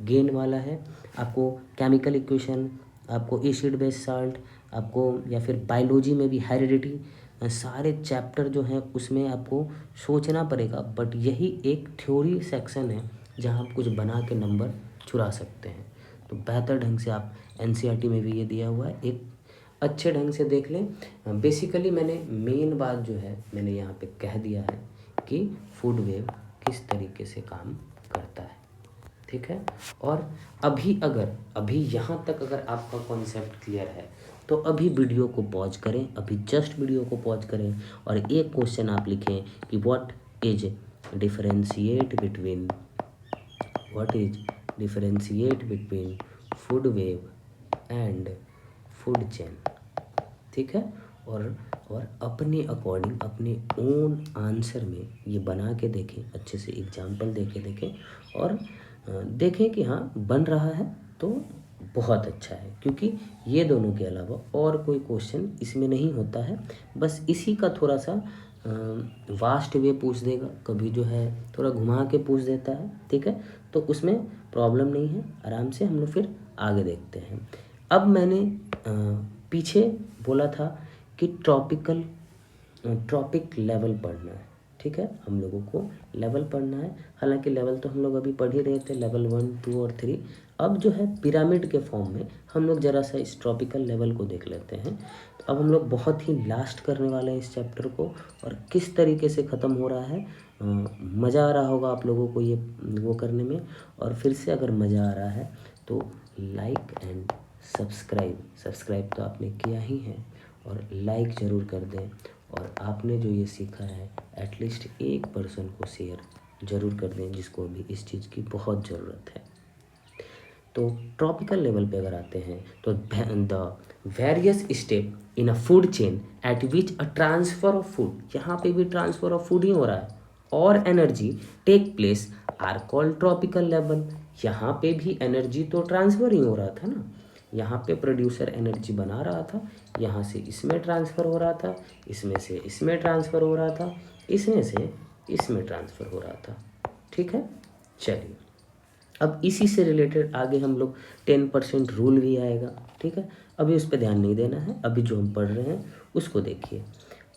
गेन वाला है। आपको केमिकल इक्वेशन, आपको एसिड बेस साल्ट, आपको या फिर बायोलॉजी में भी हेरिडिटी, सारे चैप्टर जो हैं उसमें आपको सोचना पड़ेगा, बट यही एक थ्योरी सेक्शन है जहाँ आप कुछ बना के नंबर चुरा सकते हैं। तो बेहतर ढंग से आप एनसीईआरटी में भी ये दिया हुआ है, एक अच्छे ढंग से देख लें। बेसिकली मैंने मेन बात जो है मैंने यहाँ पे कह दिया है कि फूड वेव किस तरीके से काम करता है, ठीक है। और अभी यहाँ तक अगर आपका कॉन्सेप्ट क्लियर है तो अभी वीडियो को पॉज करें, अभी जस्ट वीडियो को पॉज करें और एक क्वेश्चन आप लिखें कि what is differentiate between food web and food chain, ठीक है। और अपने अकॉर्डिंग अपने ओन आंसर में ये बना के देखें, अच्छे से एग्जाम्पल दे के देखें और देखें कि हाँ बन रहा है तो बहुत अच्छा है, क्योंकि ये दोनों के अलावा और कोई क्वेश्चन इसमें नहीं होता है। बस इसी का थोड़ा सा वास्ट वे पूछ देगा, कभी जो है थोड़ा घुमा के पूछ देता है, ठीक है, तो उसमें प्रॉब्लम नहीं है, आराम से हम लोग फिर आगे देखते हैं। अब मैंने पीछे बोला था कि ट्रॉपिक लेवल पढ़ना है, ठीक है, हम लोगों को लेवल पढ़ना है। हालांकि लेवल तो हम लोग अभी पढ़ ही रहे थे, लेवल 1, 2 और 3। अब जो है पिरामिड के फॉर्म में हम लोग ज़रा सा इस ट्रॉपिकल लेवल को देख लेते हैं। तो अब हम लोग बहुत ही लास्ट करने वाले हैं इस चैप्टर को, और किस तरीके से ख़त्म हो रहा है, मज़ा आ रहा होगा आप लोगों को ये वो करने में। और फिर से अगर मज़ा आ रहा है तो लाइक एंड सब्सक्राइब तो आपने किया ही है, और लाइक ज़रूर कर दें, और आपने जो ये सीखा है एटलीस्ट एक पर्सन को शेयर ज़रूर कर दें जिसको भी इस चीज़ की बहुत ज़रूरत है। तो ट्रॉपिकल लेवल पे अगर आते हैं तो the various step in a food chain eight which a transfer of food, यहाँ पे भी ट्रांसफ़र ऑफ फूड ही हो रहा है, और energy take place are called tropical level. यहाँ पे भी एनर्जी तो ट्रांसफ़र ही हो रहा था ना, यहाँ पे प्रोड्यूसर एनर्जी बना रहा था, यहाँ से इसमें ट्रांसफ़र हो रहा था, इसमें से इसमें ट्रांसफ़र हो रहा था, इसमें से इसमें ट्रांसफ़र हो रहा था, ठीक है। चलिए अब इसी से रिलेटेड आगे हम लोग 10% रूल भी आएगा, ठीक है, अभी उस पर ध्यान नहीं देना है, अभी जो हम पढ़ रहे हैं उसको देखिए।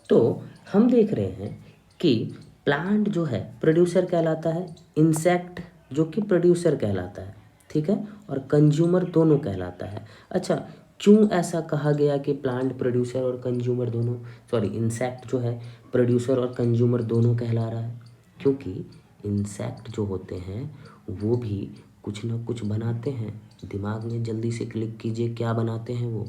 तो हम देख रहे हैं कि प्लांट जो है प्रोड्यूसर कहलाता है, इंसेक्ट जो कि प्रोड्यूसर कहलाता है, ठीक है, और कंज्यूमर दोनों कहलाता है। अच्छा, क्यों ऐसा कहा गया कि प्लांट प्रोड्यूसर और कंज्यूमर दोनों, सॉरी इंसेक्ट जो है प्रोड्यूसर और कंज्यूमर दोनों कहला रहा है? क्योंकि इंसेक्ट जो होते हैं वो भी कुछ ना कुछ बनाते हैं, दिमाग में जल्दी से क्लिक कीजिए, क्या बनाते हैं वो,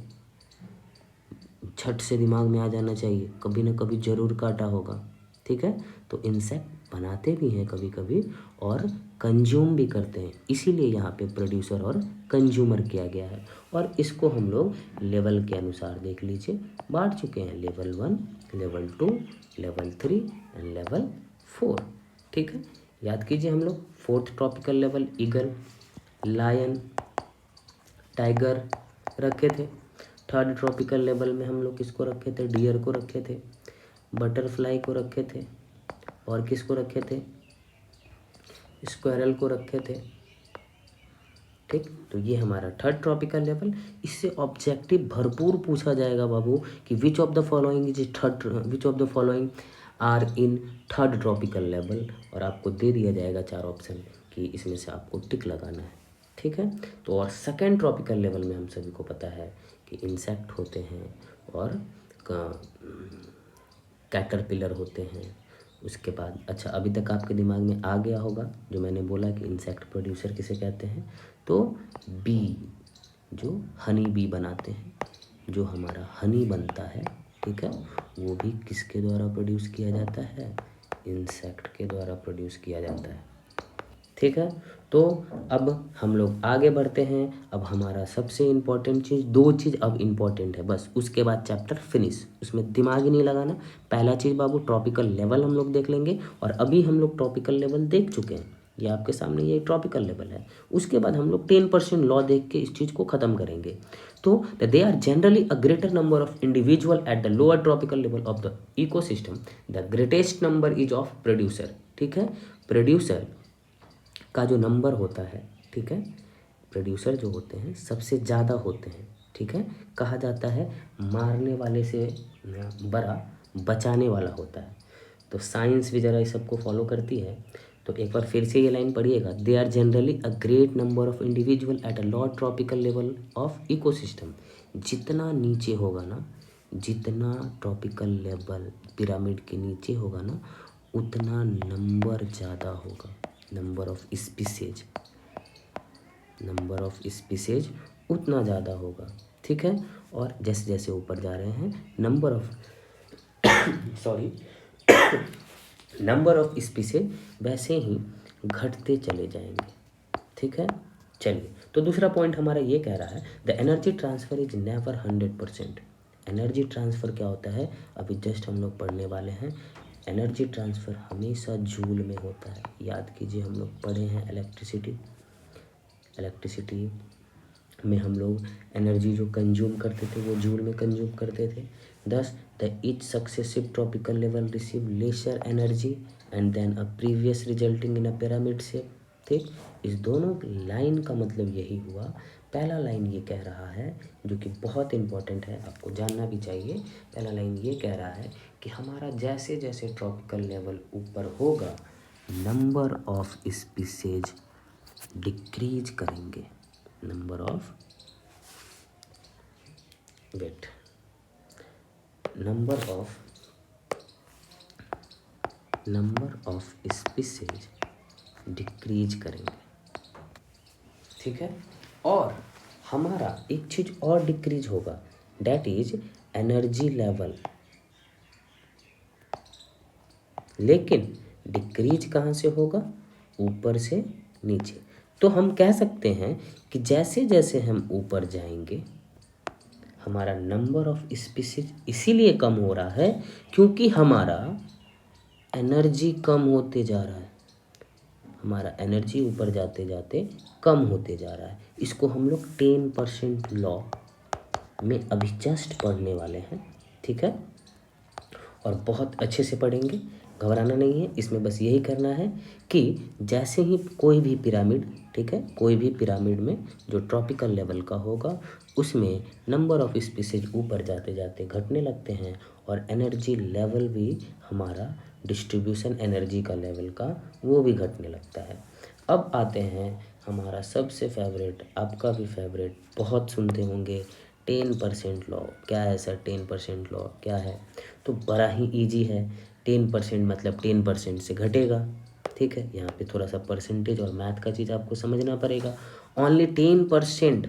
झट से दिमाग में आ जाना चाहिए, कभी ना कभी ज़रूर काटा होगा, ठीक है। तो इंसेक्ट बनाते भी हैं कभी कभी और कंज्यूम भी करते हैं, इसीलिए यहाँ पे प्रोड्यूसर और कंज्यूमर किया गया है। और इसको हम लोग लेवल के अनुसार देख लीजिए, बांट चुके हैं, level 1, level 2, level 3 and level 4, ठीक है। याद कीजिए, हम लोग 4th tropical level eagle, lion, tiger रखे थे। 3rd ट्रॉपिकल लेवल में हम लोग किसको रखे थे? डियर को रखे थे। बटरफ्लाई को रखे थे और किसको रखे थे, स्क्वायरल को रखे थे। ठीक, तो ये हमारा थर्ड ट्रॉपिकल लेवल। इससे ऑब्जेक्टिव भरपूर पूछा जाएगा बाबू कि which of the following is third, which of the following are in third tropical level, और आपको दे दिया जाएगा 4 ऑप्शन कि इसमें से आपको टिक लगाना है। ठीक है, तो और सेकेंड ट्रॉपिकल लेवल में हम सभी को पता है कि इंसेक्ट होते हैं और कैटरपिलर होते हैं। उसके बाद अच्छा, अभी तक आपके दिमाग में आ गया होगा जो मैंने बोला कि इंसेक्ट प्रोड्यूसर किसे कहते हैं, तो बी, जो हनी बी बनाते हैं, जो हमारा हनी बनता है, ठीक है, वो भी किसके द्वारा प्रोड्यूस किया जाता है, इंसेक्ट के द्वारा प्रोड्यूस किया जाता है। ठीक है, तो अब हम लोग आगे बढ़ते हैं। अब हमारा सबसे इम्पोर्टेंट चीज़, 2 चीज़ अब इम्पोर्टेंट है बस, उसके बाद चैप्टर फिनिश, उसमें दिमाग ही नहीं लगाना। पहला चीज़ बाबू ट्रॉपिकल लेवल हम लोग देख लेंगे, और अभी हम लोग ट्रॉपिकल लेवल देख चुके हैं, ये आपके सामने ये ट्रॉपिकल लेवल है। उसके बाद हम लोग 10% लॉ देख के इस चीज़ को ख़त्म करेंगे। तो they are generally a greater number of individual at the lower tropical level of the ecosystem, the greatest number is of producer. ठीक है, प्रोड्यूसर का जो नंबर होता है, ठीक है, प्रोड्यूसर जो होते हैं सबसे ज़्यादा होते हैं। ठीक है, कहा जाता है मारने वाले से बड़ा बचाने वाला होता है। तो साइंस भी ज़रा इस सबको फॉलो करती है। तो एक बार फिर से ये लाइन पढ़िएगा, they are generally a great number of individual at a low tropical level of ecosystem. जितना नीचे होगा ना, जितना ट्रॉपिकल लेवल पिरामिड के नीचे होगा ना, उतना नंबर ज़्यादा होगा, number of species, number of species उतना ज़्यादा होगा। ठीक है, और जैसे जैसे ऊपर जा रहे हैं number of sorry number of species वैसे ही घटते चले जाएंगे। ठीक है, चलिए, तो दूसरा पॉइंट हमारा ये कह रहा है the energy transfer is never 100%। Energy transfer क्या होता है, अभी जस्ट हम लोग पढ़ने वाले हैं। एनर्जी ट्रांसफ़र हमेशा जूल में होता है। याद कीजिए, हम लोग पढ़े हैं इलेक्ट्रिसिटी में हम लोग एनर्जी जो कंज्यूम करते थे वो जूल में कंज्यूम करते थे। Thus the each successive tropical level receive lesser energy and than a previous resulting in a pyramid shape. ठीक, इस दोनों लाइन का मतलब यही हुआ। पहला लाइन ये कह रहा है, जो कि बहुत इंपॉर्टेंट है, आपको जानना भी चाहिए। पहला लाइन ये कह रहा है कि हमारा जैसे जैसे ट्रॉपिकल लेवल ऊपर होगा, नंबर ऑफ स्पीसीज डिक्रीज करेंगे, number of weight, number of species decrease करेंगे। ठीक है, और हमारा एक चीज और डिक्रीज होगा, डेट इज एनर्जी लेवल। लेकिन डिक्रीज कहाँ से होगा, ऊपर से नीचे। तो हम कह सकते हैं कि जैसे जैसे हम ऊपर जाएंगे, हमारा नंबर ऑफ स्पीसीज इसीलिए कम हो रहा है क्योंकि हमारा एनर्जी कम होते जा रहा है। हमारा एनर्जी ऊपर जाते जाते कम होते जा रहा है। इसको हम लोग 10% लॉ में अभी जस्ट पढ़ने वाले हैं। ठीक है, और बहुत अच्छे से पढ़ेंगे, घबराना नहीं है। इसमें बस यही करना है कि जैसे ही कोई भी पिरामिड, ठीक है, कोई भी पिरामिड में जो ट्रॉपिकल लेवल का होगा, उसमें नंबर ऑफ स्पीसीज ऊपर जाते जाते घटने लगते हैं, और एनर्जी लेवल भी हमारा डिस्ट्रीब्यूशन एनर्जी का लेवल का वो भी घटने लगता है। अब आते हैं हमारा सबसे फेवरेट, आपका भी फेवरेट, बहुत सुनते होंगे, 10% लॉ। क्या है सर 10% लॉ क्या है? तो बड़ा ही इजी है। 10% मतलब 10% से घटेगा। ठीक है, यहाँ पे थोड़ा सा परसेंटेज और मैथ का चीज़ आपको समझना पड़ेगा। Only 10%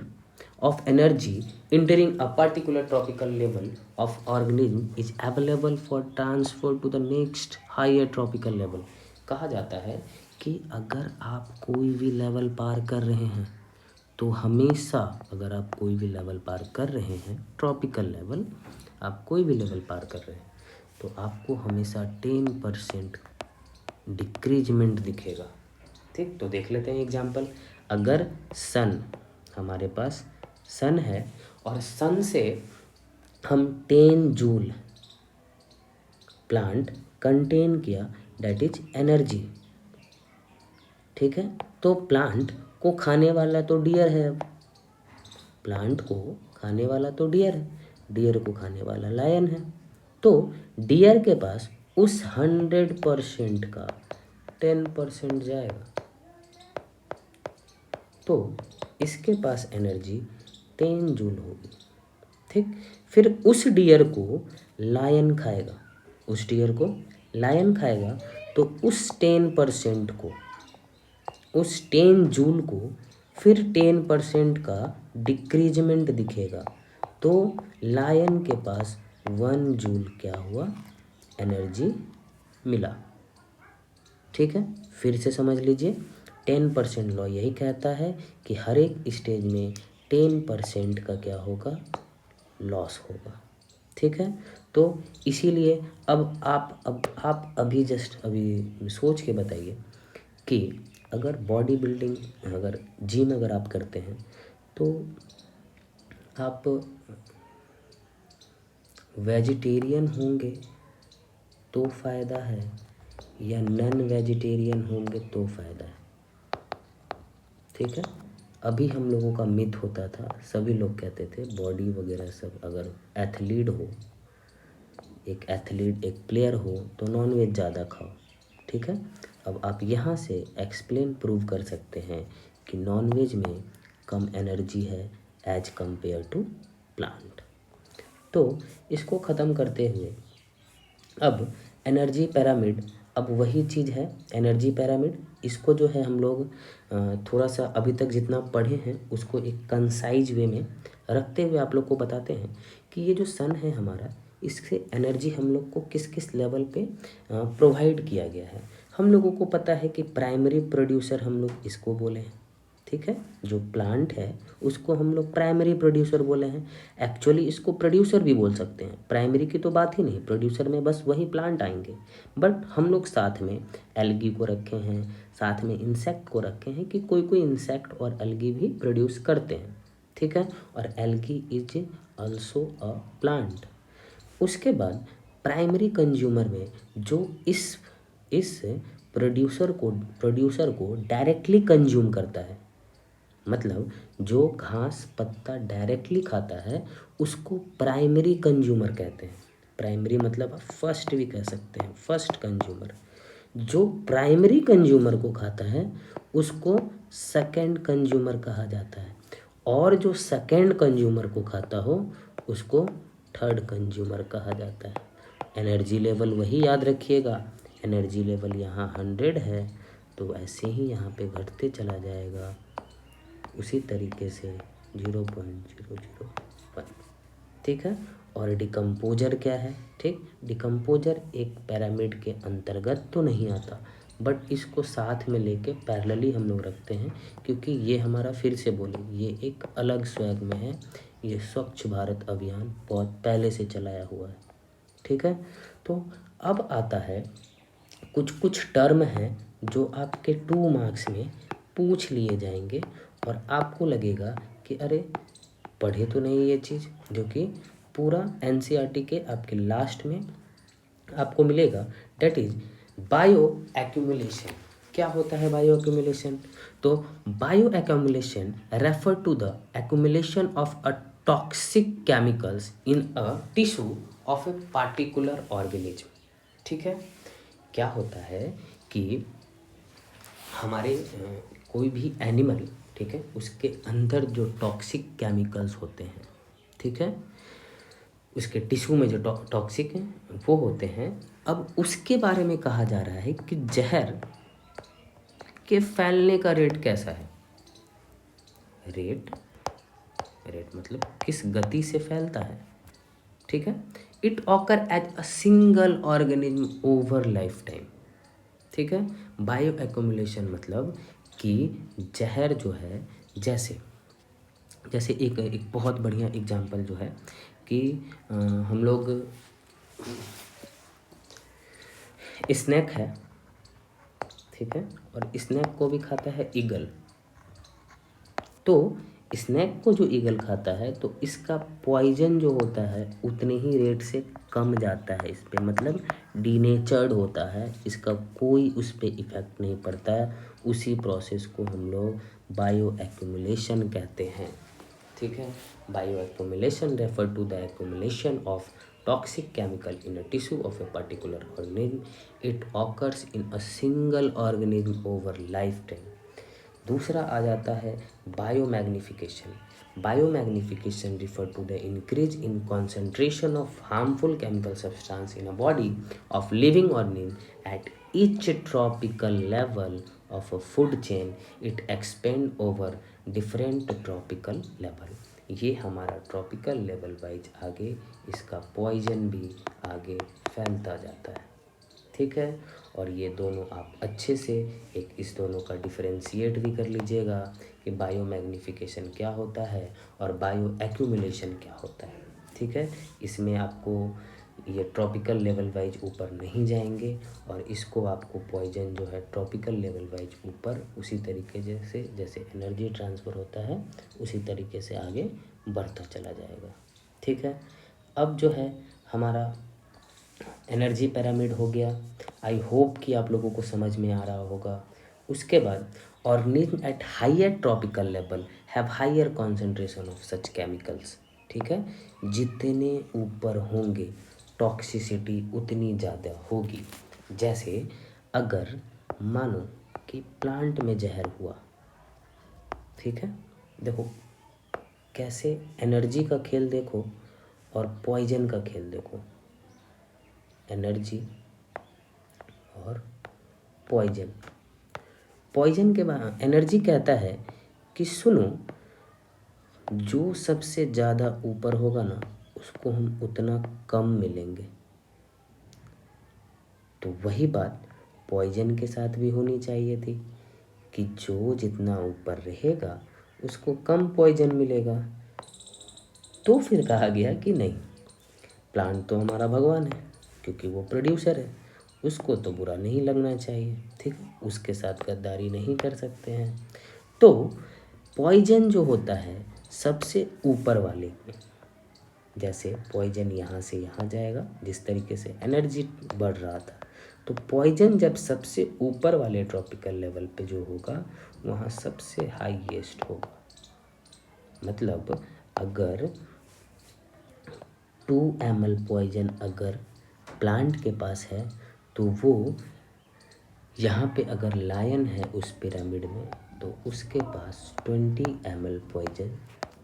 of energy entering a particular tropical level of organism is available for transfer to the next higher tropical level। कहा जाता है कि अगर आप कोई भी लेवल पार कर रहे हैं, तो हमेशा अगर आप कोई भी लेवल पार कर रहे हैं, ट्रॉपिकल लेवल, आप कोई भी लेवल पार कर रहे हैं, तो आपको हमेशा 10% डिक्रीजमेंट दिखेगा। ठीक, तो देख लेते हैं एग्जांपल। अगर सन, हमारे पास सन है और सन से हम 10 जूल प्लांट कंटेन किया, दैट इज एनर्जी। ठीक है, तो प्लांट को खाने वाला तो डियर है। अब प्लांट को खाने वाला तो डियर है, डियर को खाने वाला लायन है। तो डियर के पास उस 100% का 10% जाएगा, तो इसके पास एनर्जी 10 जूल होगी। ठीक, फिर उस डियर को लायन खाएगा, उस डियर को लायन खाएगा, तो उस 10% को, उस 10 जूल को फिर 10% का डिक्रीजमेंट दिखेगा, तो लायन के पास 1 जूल क्या हुआ, एनर्जी मिला। ठीक है, फिर से समझ लीजिए, 10% लॉ यही कहता है कि हर एक स्टेज में 10% का क्या होगा, लॉस होगा। ठीक है, तो इसीलिए अब आप अभी जस्ट अभी सोच के बताइए कि अगर बॉडी बिल्डिंग, अगर जिम अगर आप करते हैं, तो आप वेजिटेरियन होंगे तो फ़ायदा है या नॉन वेजिटेरियन होंगे तो फ़ायदा है। ठीक है, अभी हम लोगों का मिथ होता था, सभी लोग कहते थे बॉडी वगैरह सब, अगर एथलीट हो, एक एथलीट एक प्लेयर हो तो नॉन वेज ज़्यादा खाओ। ठीक है, अब आप यहाँ से एक्सप्लेन प्रूव कर सकते हैं कि नॉन वेज में कम एनर्जी है एज कंपेयर टू प्लांट। तो इसको ख़त्म करते हुए अब एनर्जी पिरामिड, अब वही चीज़ है एनर्जी पिरामिड। इसको जो है हम लोग थोड़ा सा अभी तक जितना पढ़े हैं उसको एक कंसाइज वे में रखते हुए आप लोग को बताते हैं कि ये जो सन है हमारा, इससे एनर्जी हम लोग को किस किस लेवल पे प्रोवाइड किया गया है। हम लोगों को पता है कि प्राइमरी प्रोड्यूसर हम लोग इसको बोले हैं। ठीक है, जो प्लांट है उसको हम लोग प्राइमरी प्रोड्यूसर बोले हैं। एक्चुअली इसको प्रोड्यूसर भी बोल सकते हैं, प्राइमरी की तो बात ही नहीं, प्रोड्यूसर में बस वही प्लांट आएंगे। बट हम लोग साथ में एल्गी को रखे हैं, साथ में इंसेक्ट को रखे हैं कि कोई कोई इंसेक्ट और एल्गी भी प्रोड्यूस करते हैं। ठीक है, और algae is also a plant. उसके बाद प्राइमरी कंज्यूमर में जो इस प्रोड्यूसर को डायरेक्टली कंज्यूम करता है, मतलब जो घास पत्ता डायरेक्टली खाता है उसको प्राइमरी कंज्यूमर कहते हैं। प्राइमरी मतलब आप फर्स्ट भी कह सकते हैं, फर्स्ट कंज्यूमर। जो प्राइमरी कंज्यूमर को खाता है उसको सेकंड कंज्यूमर कहा जाता है, और जो सेकंड कंज्यूमर को खाता हो उसको थर्ड कंज्यूमर कहा जाता है। एनर्जी लेवल वही याद रखिएगा, एनर्जी लेवल यहाँ 100 है तो ऐसे ही यहाँ पे घटते चला जाएगा, उसी तरीके से 0.001। ठीक है, और डिकम्पोजर क्या है? ठीक, डिकम्पोजर एक पिरामिड के अंतर्गत तो नहीं आता, बट इसको साथ में लेके पैरेलली हम लोग रखते हैं, क्योंकि ये हमारा, फिर से बोले, ये एक अलग स्वैग में है। ये स्वच्छ भारत अभियान बहुत पहले से चलाया हुआ है। ठीक है, तो अब आता है कुछ कुछ टर्म हैं जो आपके 2 मार्क्स में पूछ लिए जाएंगे और आपको लगेगा कि अरे पढ़े तो नहीं ये चीज़, जो कि पूरा एनसीईआरटी के आपके लास्ट में आपको मिलेगा। That is bioaccumulation. क्या होता है बायो एक्यूमुलेशन? तो bioaccumulation refer to the accumulation of a toxic chemicals in a tissue of a particular organism. ठीक है, क्या होता है कि हमारे कोई भी एनिमल, ठीक है, उसके अंदर जो टॉक्सिक केमिकल्स होते हैं, ठीक है, उसके टिश्यू में जो टॉक्सिक हैं वो होते हैं। अब उसके बारे में कहा जा रहा है कि जहर के फैलने का रेट कैसा है। रेट रेट मतलब किस गति से फैलता है। ठीक है, it occur as a single organism over lifetime. ठीक है, बायो एक्यूमुलेशन मतलब कि जहर जो है, जैसे जैसे एक बहुत बढ़िया एग्जांपल जो है कि हम लोग स्नैक है, ठीक है, और स्नैक को भी खाता है ईगल। तो स्नैक को जो ईगल खाता है तो इसका पॉइजन जो होता है उतने ही रेट से कम जाता है इस पे, मतलब डीनेचर्ड होता है, इसका कोई उस पर इफ़ेक्ट नहीं पड़ता है। उसी प्रोसेस को हम लोग बायो एक्यूमुलेशन कहते हैं। ठीक है, bioaccumulation refer to the accumulation of toxic chemical in a tissue of a particular organism. It occurs in a single organism over lifetime. दूसरा आ जाता है biomagnification. Biomagnification refer to the increase in concentration of harmful chemical substance in a body of living organism at each tropical level of a food chain. It expand over different tropical level. ये हमारा tropical level wise आगे इसका poison भी आगे फैलता जाता है। ठीक है, और ये दोनों आप अच्छे से एक इस दोनों का डिफरेंशिएट भी कर लीजिएगा कि बायो मैग्निफिकेशन क्या होता है और बायो एक्यूमुलेशन क्या होता है। ठीक है, इसमें आपको ये ट्रॉपिकल लेवल वाइज ऊपर नहीं जाएंगे और इसको आपको पॉइजन जो है ट्रॉपिकल लेवल वाइज ऊपर उसी तरीके जैसे एनर्जी ट्रांसफ़र होता है उसी तरीके से आगे बढ़ता चला जाएगा। ठीक है, अब जो है हमारा एनर्जी पिरामिड हो गया। आई होप कि आप लोगों को समझ में आ रहा होगा। उसके बाद organism at higher tropical level have higher concentration of such chemicals. ठीक है, जितने ऊपर होंगे टॉक्सिसिटी उतनी ज़्यादा होगी। जैसे अगर मानो कि प्लांट में जहर हुआ, ठीक है, देखो कैसे एनर्जी का खेल देखो और पॉइजन का खेल देखो। एनर्जी और पॉइजन। पॉइजन के बाद एनर्जी कहता है कि सुनो, जो सबसे ज़्यादा ऊपर होगा ना उसको हम उतना कम मिलेंगे। तो वही बात पॉइजन के साथ भी होनी चाहिए थी कि जो जितना ऊपर रहेगा उसको कम पॉइजन मिलेगा। तो फिर कहा गया कि नहीं, प्लांट तो हमारा भगवान है क्योंकि वो प्रोड्यूसर है, उसको तो बुरा नहीं लगना चाहिए। ठीक, उसके साथ गद्दारी नहीं कर सकते हैं। तो पॉइजन जो होता है सबसे ऊपर वाले में, जैसे पॉइजन यहाँ से यहाँ जाएगा, जिस तरीके से एनर्जी बढ़ रहा था, तो पॉइजन जब सबसे ऊपर वाले ट्रॉपिकल लेवल पे जो होगा वहाँ सबसे हाईएस्ट होगा। मतलब अगर 2 ml पॉइजन अगर प्लांट के पास है तो वो यहाँ पे अगर लायन है उस पिरामिड में तो उसके पास 20 ml पॉइजन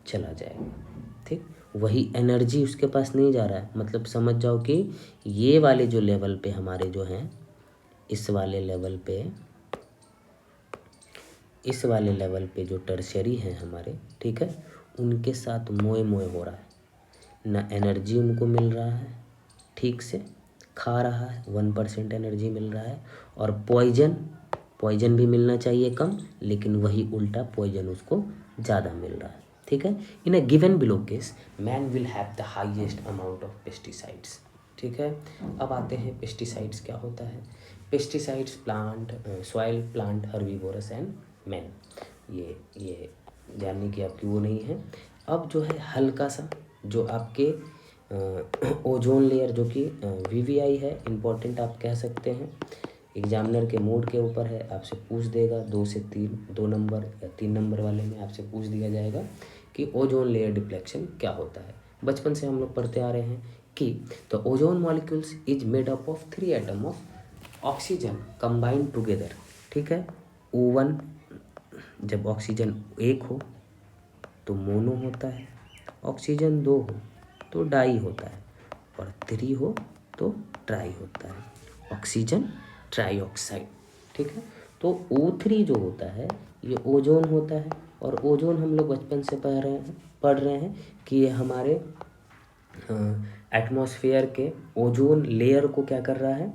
चला जाएगा। ठीक, वही एनर्जी उसके पास नहीं जा रहा है। मतलब समझ जाओ कि ये वाले जो लेवल पे हमारे जो हैं इस वाले लेवल पे जो टर्शरी हैं हमारे, ठीक है, उनके साथ मोए मोए हो रहा है। ना एनर्जी उनको मिल रहा है ठीक से, खा रहा है 1% एनर्जी मिल रहा है, और पॉइजन भी मिलना चाहिए कम, लेकिन वही उल्टा पॉइजन उसको ज़्यादा मिल रहा है। ठीक है, in a given below case man will have the highest amount of pesticides. ठीक है, अब आते हैं पेस्टिसाइड्स क्या होता है। Pesticides plant soil plant herbivores and man, ये जानने की आपकी वो नहीं है। अब जो है हल्का सा जो आपके ओजोन लेयर जो कि वीवीआई है, इम्पोर्टेंट आप कह सकते हैं, एग्जामिनर के मूड के ऊपर है, आपसे पूछ देगा 2 से 3, 2 नंबर या 3 नंबर वाले में आपसे पूछ दिया जाएगा कि ओजोन लेयर डिप्लेक्शन क्या होता है। बचपन से हम लोग पढ़ते आ रहे हैं कि the ozone molecules is made up of 3 atom of oxygen combined together. ठीक है, O1 जब ऑक्सीजन 1 हो तो मोनो होता है, ऑक्सीजन 2 हो तो डाई होता है, और 3 हो तो ट्राई होता है, ऑक्सीजन ट्राईऑक्साइड। ठीक है, तो O3 जो होता है ये ओजोन होता है, और ओजोन हम लोग बचपन से पढ़ रहे हैं कि ये हमारे एटमॉस्फेयर के ओजोन लेयर को क्या कर रहा है,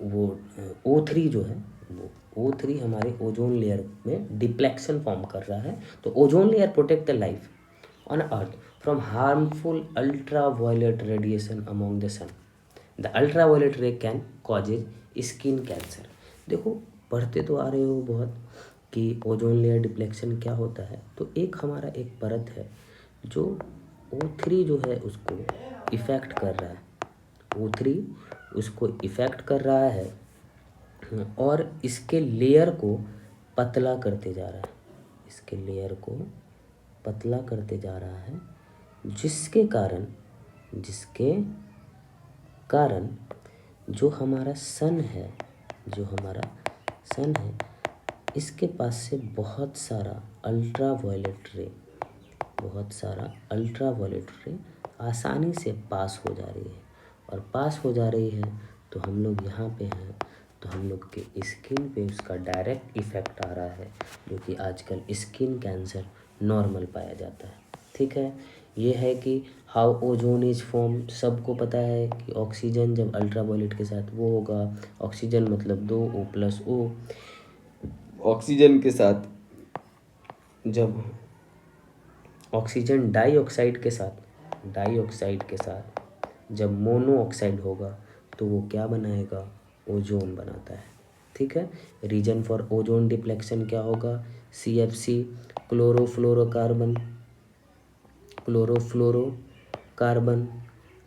वो O3 जो है वो O3 हमारे ओजोन लेयर में डिप्लेक्शन फॉर्म कर रहा है। तो ozone layer protect the life on earth from harmful ultraviolet radiation among the sun. The ultraviolet ray can causes skin cancer. देखो पढ़ते तो आ रहे हो बहुत कि ओजोन लेयर डिप्लेक्शन क्या होता है, तो एक हमारा एक परत है जो O3 जो है उसको इफ़ेक्ट कर रहा है, O3 उसको इफ़ेक्ट कर रहा है और इसके लेयर को पतला करते जा रहा है, इसके लेयर को पतला करते जा रहा है, जिसके कारण जो हमारा सन है, जो हमारा सन है, इसके पास से बहुत सारा अल्ट्रावायलेट रे आसानी से पास हो जा रही है, और पास हो जा रही है तो हम लोग यहाँ पे हैं, तो हम लोग के स्किन पे उसका डायरेक्ट इफ़ेक्ट आ रहा है, जो कि आजकल स्किन कैंसर नॉर्मल पाया जाता है। ठीक है, ये है कि हाउ ओजोन इज फॉर्म। सबको पता है कि ऑक्सीजन जब अल्ट्रावायलेट के साथ वो होगा, ऑक्सीजन मतलब 2O+O, ऑक्सीजन के साथ जब ऑक्सीजन डाइऑक्साइड के साथ जब मोनोऑक्साइड होगा तो वो क्या बनाएगा, ओजोन बनाता है। ठीक है, रीजन फॉर ओजोन डिप्लेक्शन क्या होगा, CFC क्लोरोफ्लोरोकार्बन।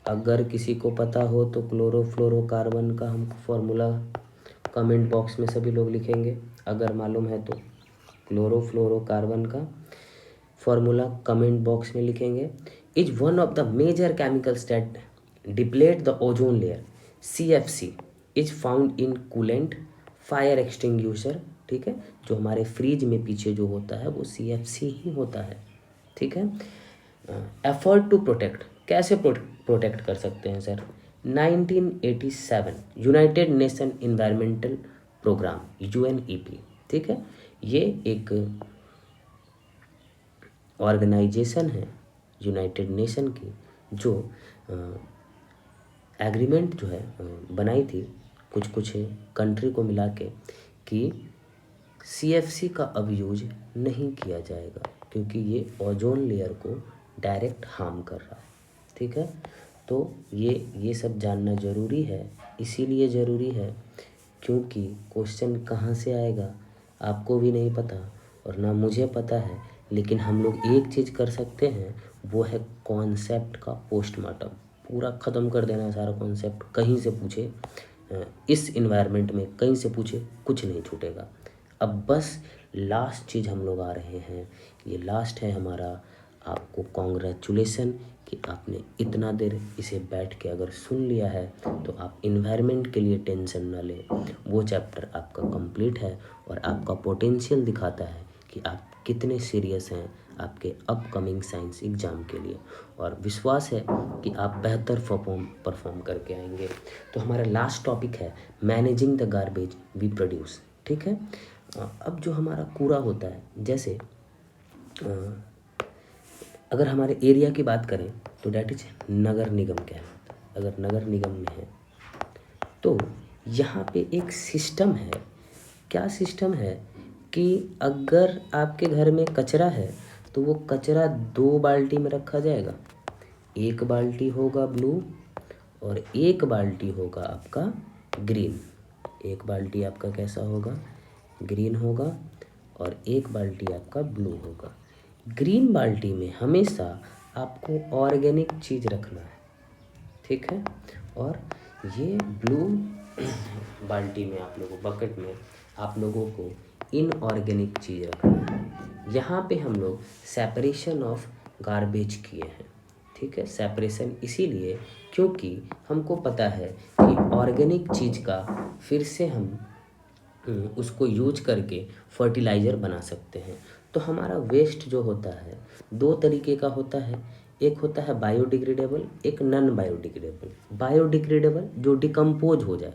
अगर किसी को पता हो तो क्लोरोफ्लोरोकार्बन का हम फॉर्मूला कमेंट बॉक्स में सभी लोग लिखेंगे, अगर मालूम है तो क्लोरोफ्लोरोकार्बन का फॉर्मूला कमेंट बॉक्स में लिखेंगे। Is one of the major chemicals that deplete the ozone layer. CFC is found in coolant, fire extinguisher. ठीक है, जो हमारे फ्रिज में पीछे जो होता है वो CFC ही होता है। ठीक है, एफर्ट टू प्रोटेक्ट, कैसे प्रोटेक्ट कर सकते हैं sir, 1987 United Nation environmental programme UNEP। ठीक है, ये एक ऑर्गेनाइजेशन है यूनाइटेड नेशन की, जो एग्रीमेंट जो है बनाई थी कुछ कंट्री को मिला के कि CFC का अब यूज नहीं किया जाएगा, क्योंकि ये ओजोन लेयर को डायरेक्ट हार्म कर रहा है। ठीक है, तो ये सब जानना ज़रूरी है, इसीलिए ज़रूरी है क्योंकि क्वेश्चन कहाँ से आएगा आपको भी नहीं पता और ना मुझे पता है, लेकिन हम लोग एक चीज़ कर सकते हैं, वो है कॉन्सेप्ट का पोस्टमार्टम। पूरा ख़त्म कर देना सारा कॉन्सेप्ट, कहीं से पूछे इस इन्वायरमेंट में कहीं से पूछे कुछ नहीं छूटेगा। अब बस लास्ट चीज़ हम लोग आ रहे हैं, ये लास्ट है हमारा। आपको कॉन्ग्रेचुलेसन कि आपने इतना देर इसे बैठ के अगर सुन लिया है, तो आप इन्वायरमेंट के लिए टेंशन ना लें, वो चैप्टर आपका कंप्लीट है और आपका पोटेंशियल दिखाता है कि आप कितने सीरियस हैं आपके अपकमिंग साइंस एग्ज़ाम के लिए, और विश्वास है कि आप बेहतर परफॉर्म करके आएंगे। तो हमारा लास्ट टॉपिक है managing the garbage we produce. ठीक है, अब जो हमारा कूड़ा होता है, जैसे अगर हमारे एरिया की बात करें तो डैट इज नगर निगम कहलाता है। अगर नगर निगम में है तो यहाँ पे एक सिस्टम है। क्या सिस्टम है कि अगर आपके घर में कचरा है तो वो कचरा 2 बाल्टी में रखा जाएगा। एक बाल्टी होगा ब्लू और एक बाल्टी होगा आपका ग्रीन। एक बाल्टी आपका कैसा होगा, ग्रीन होगा, और एक बाल्टी आपका ब्लू होगा। ग्रीन बाल्टी में हमेशा आपको ऑर्गेनिक चीज़ रखना है। ठीक है, और ये ब्लू बाल्टी में आप लोगों, बकेट में आप लोगों को इनऑर्गेनिक चीज़ रखना है। यहाँ पे हम लोग सेपरेशन ऑफ गार्बेज किए हैं। ठीक है, सेपरेशन इसीलिए क्योंकि हमको पता है कि ऑर्गेनिक चीज़ का फिर से हम उसको यूज करके फर्टिलाइज़र बना सकते हैं। तो हमारा वेस्ट जो होता है 2 तरीके का होता है, एक होता है बायोडिग्रेडेबल, एक नॉन बायोडिग्रेडेबल। बायोडिग्रेडेबल जो डिकम्पोज हो जाए,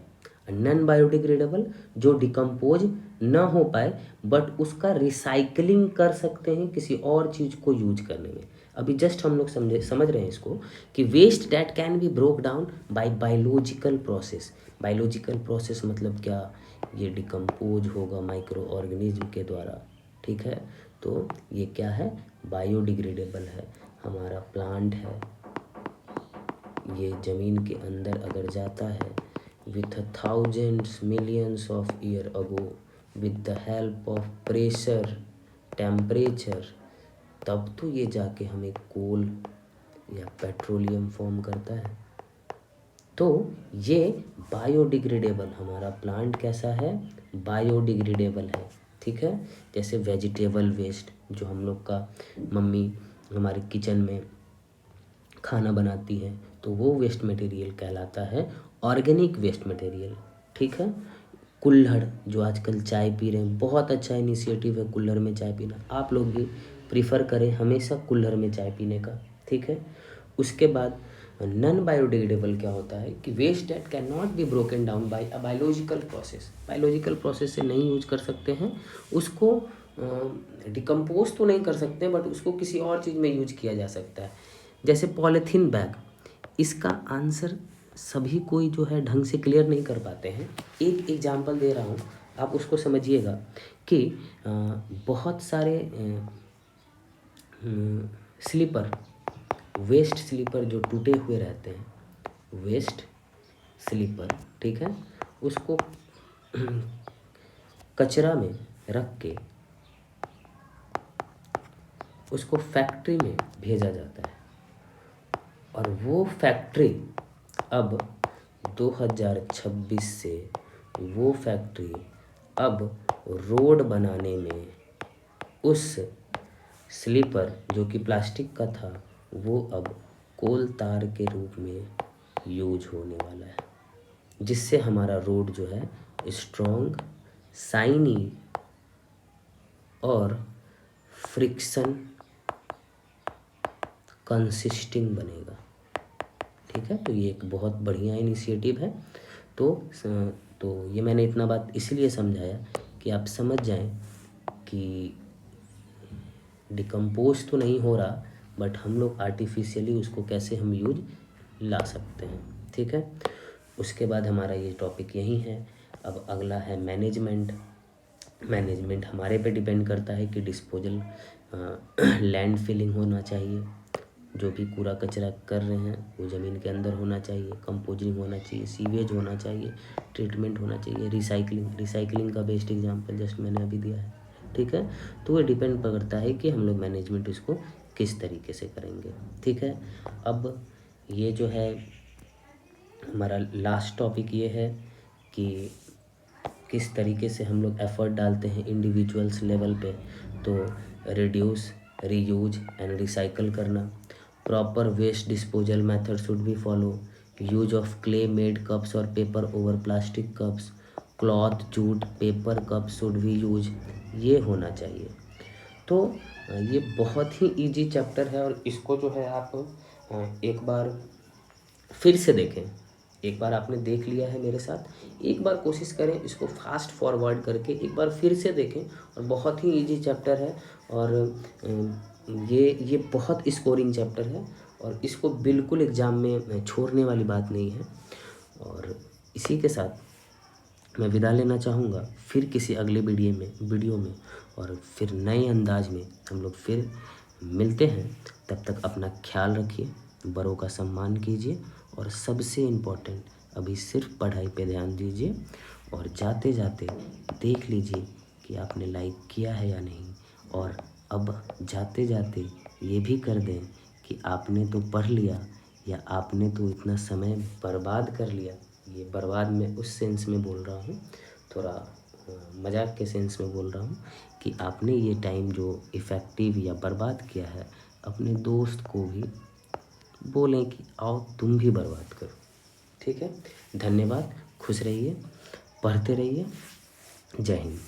नॉन बायोडिग्रेडेबल जो डिकम्पोज ना हो पाए बट उसका रिसाइकलिंग कर सकते हैं किसी और चीज़ को यूज करने में। अभी जस्ट हम लोग समझ रहे हैं इसको कि waste that can be broke down by biological process. Biological process मतलब क्या, ये डिकम्पोज होगा माइक्रो ऑर्गेनिज्म के द्वारा। ठीक है, तो ये क्या है, बायोडिग्रेडेबल है। हमारा प्लांट है, ये ज़मीन के अंदर अगर जाता है with thousands millions of year ago with the help of pressure, temperature, तब तो ये जाके हमें कोल या पेट्रोलियम फॉर्म करता है। तो ये बायोडिग्रेडेबल, हमारा प्लांट कैसा है, बायोडिग्रेडेबल है, ठीक है। जैसे वेजिटेबल वेस्ट जो हम लोग का मम्मी हमारे किचन में खाना बनाती है, तो वो वेस्ट मटेरियल कहलाता है ऑर्गेनिक वेस्ट मटेरियल, ठीक है। कुल्हड़ जो आजकल चाय पी रहे हैं, बहुत अच्छा इनिशिएटिव है कुल्हड़ में चाय पीना, आप लोग भी प्रीफर करें हमेशा कुल्हड़ में चाय पीने का, ठीक है। उसके बाद नॉन बायोडिग्रेडेबल क्या होता है कि waste that can not be broken down by a biological process, biological process से नहीं यूज कर सकते हैं उसको, डिकम्पोज तो नहीं कर सकते बट उसको किसी और चीज़ में यूज किया जा सकता है। जैसे पॉलीथीन बैग, इसका आंसर सभी कोई जो है ढंग से क्लियर नहीं कर पाते हैं। एक एग्जांपल दे रहा हूँ, आप उसको समझिएगा कि बहुत सारे स्लीपर, वेस्ट स्लीपर जो टूटे हुए रहते हैं, वेस्ट स्लीपर, ठीक है, उसको कचरा में रख के उसको फैक्ट्री में भेजा जाता है, और वो फैक्ट्री अब 2026 से वो फैक्ट्री अब रोड बनाने में उस स्लीपर जो कि प्लास्टिक का था वो अब कोल तार के रूप में यूज होने वाला है, जिससे हमारा रोड जो है स्ट्रॉन्ग, शाइनी और फ्रिक्शन कंसिस्टिंग बनेगा, ठीक है। तो ये एक बहुत बढ़िया इनिशिएटिव है। तो ये मैंने इतना बात इसलिए समझाया कि आप समझ जाएं कि डिकम्पोज तो नहीं हो रहा, बट हम लोग आर्टिफिशियली उसको कैसे हम यूज ला सकते हैं, ठीक है। उसके बाद हमारा ये टॉपिक यही है। अब अगला है मैनेजमेंट। मैनेजमेंट हमारे पे डिपेंड करता है कि डिस्पोजल लैंड फिलिंग होना चाहिए, जो भी कूड़ा कचरा कर रहे हैं वो ज़मीन के अंदर होना चाहिए, कंपोजिंग होना चाहिए, सीवेज होना चाहिए, ट्रीटमेंट होना चाहिए, रिसाइकलिंग का बेस्ट एग्जांपल जस्ट मैंने अभी दिया है, ठीक है। तो ये डिपेंड करता है कि हम लोग मैनेजमेंट इसको किस तरीके से करेंगे, ठीक है। अब ये जो है हमारा लास्ट टॉपिक ये है कि किस तरीके से हम लोग एफर्ट डालते हैं इंडिविजुअल्स लेवल पे। तो रिड्यूस, रीयूज एंड रिसाइकल करना, proper waste disposal method should be follow, use of clay made cups और paper over plastic cups, cloth, jute, paper cup should be use, ये होना चाहिए। तो ये बहुत ही इजी चैप्टर है, और इसको जो है आप एक बार फिर से देखें। एक बार आपने देख लिया है मेरे साथ, एक बार कोशिश करें इसको फास्ट फॉरवर्ड करके एक बार फिर से देखें, और बहुत ही इजी चैप्टर है, और ये बहुत स्कोरिंग चैप्टर है, और इसको बिल्कुल एग्ज़ाम में छोड़ने वाली बात नहीं है। और इसी के साथ मैं विदा लेना चाहूँगा, फिर किसी अगले वीडियो में और फिर नए अंदाज में हम लोग फिर मिलते हैं। तब तक अपना ख्याल रखिए, बड़ों का सम्मान कीजिए, और सबसे इम्पोर्टेंट अभी सिर्फ पढ़ाई पे ध्यान दीजिए, और जाते जाते देख लीजिए कि आपने लाइक किया है या नहीं, और अब जाते जाते ये भी कर दें कि आपने तो पढ़ लिया या आपने तो इतना समय बर्बाद कर लिया। ये बर्बाद मैं उस सेंस में बोल रहा हूँ, थोड़ा मजाक के सेंस में बोल रहा हूँ, कि आपने ये टाइम जो इफ़ेक्टिव या बर्बाद किया है, अपने दोस्त को भी बोलें कि आओ तुम भी बर्बाद करो, ठीक है। धन्यवाद, खुश रहिए, पढ़ते रहिए, जय हिंद।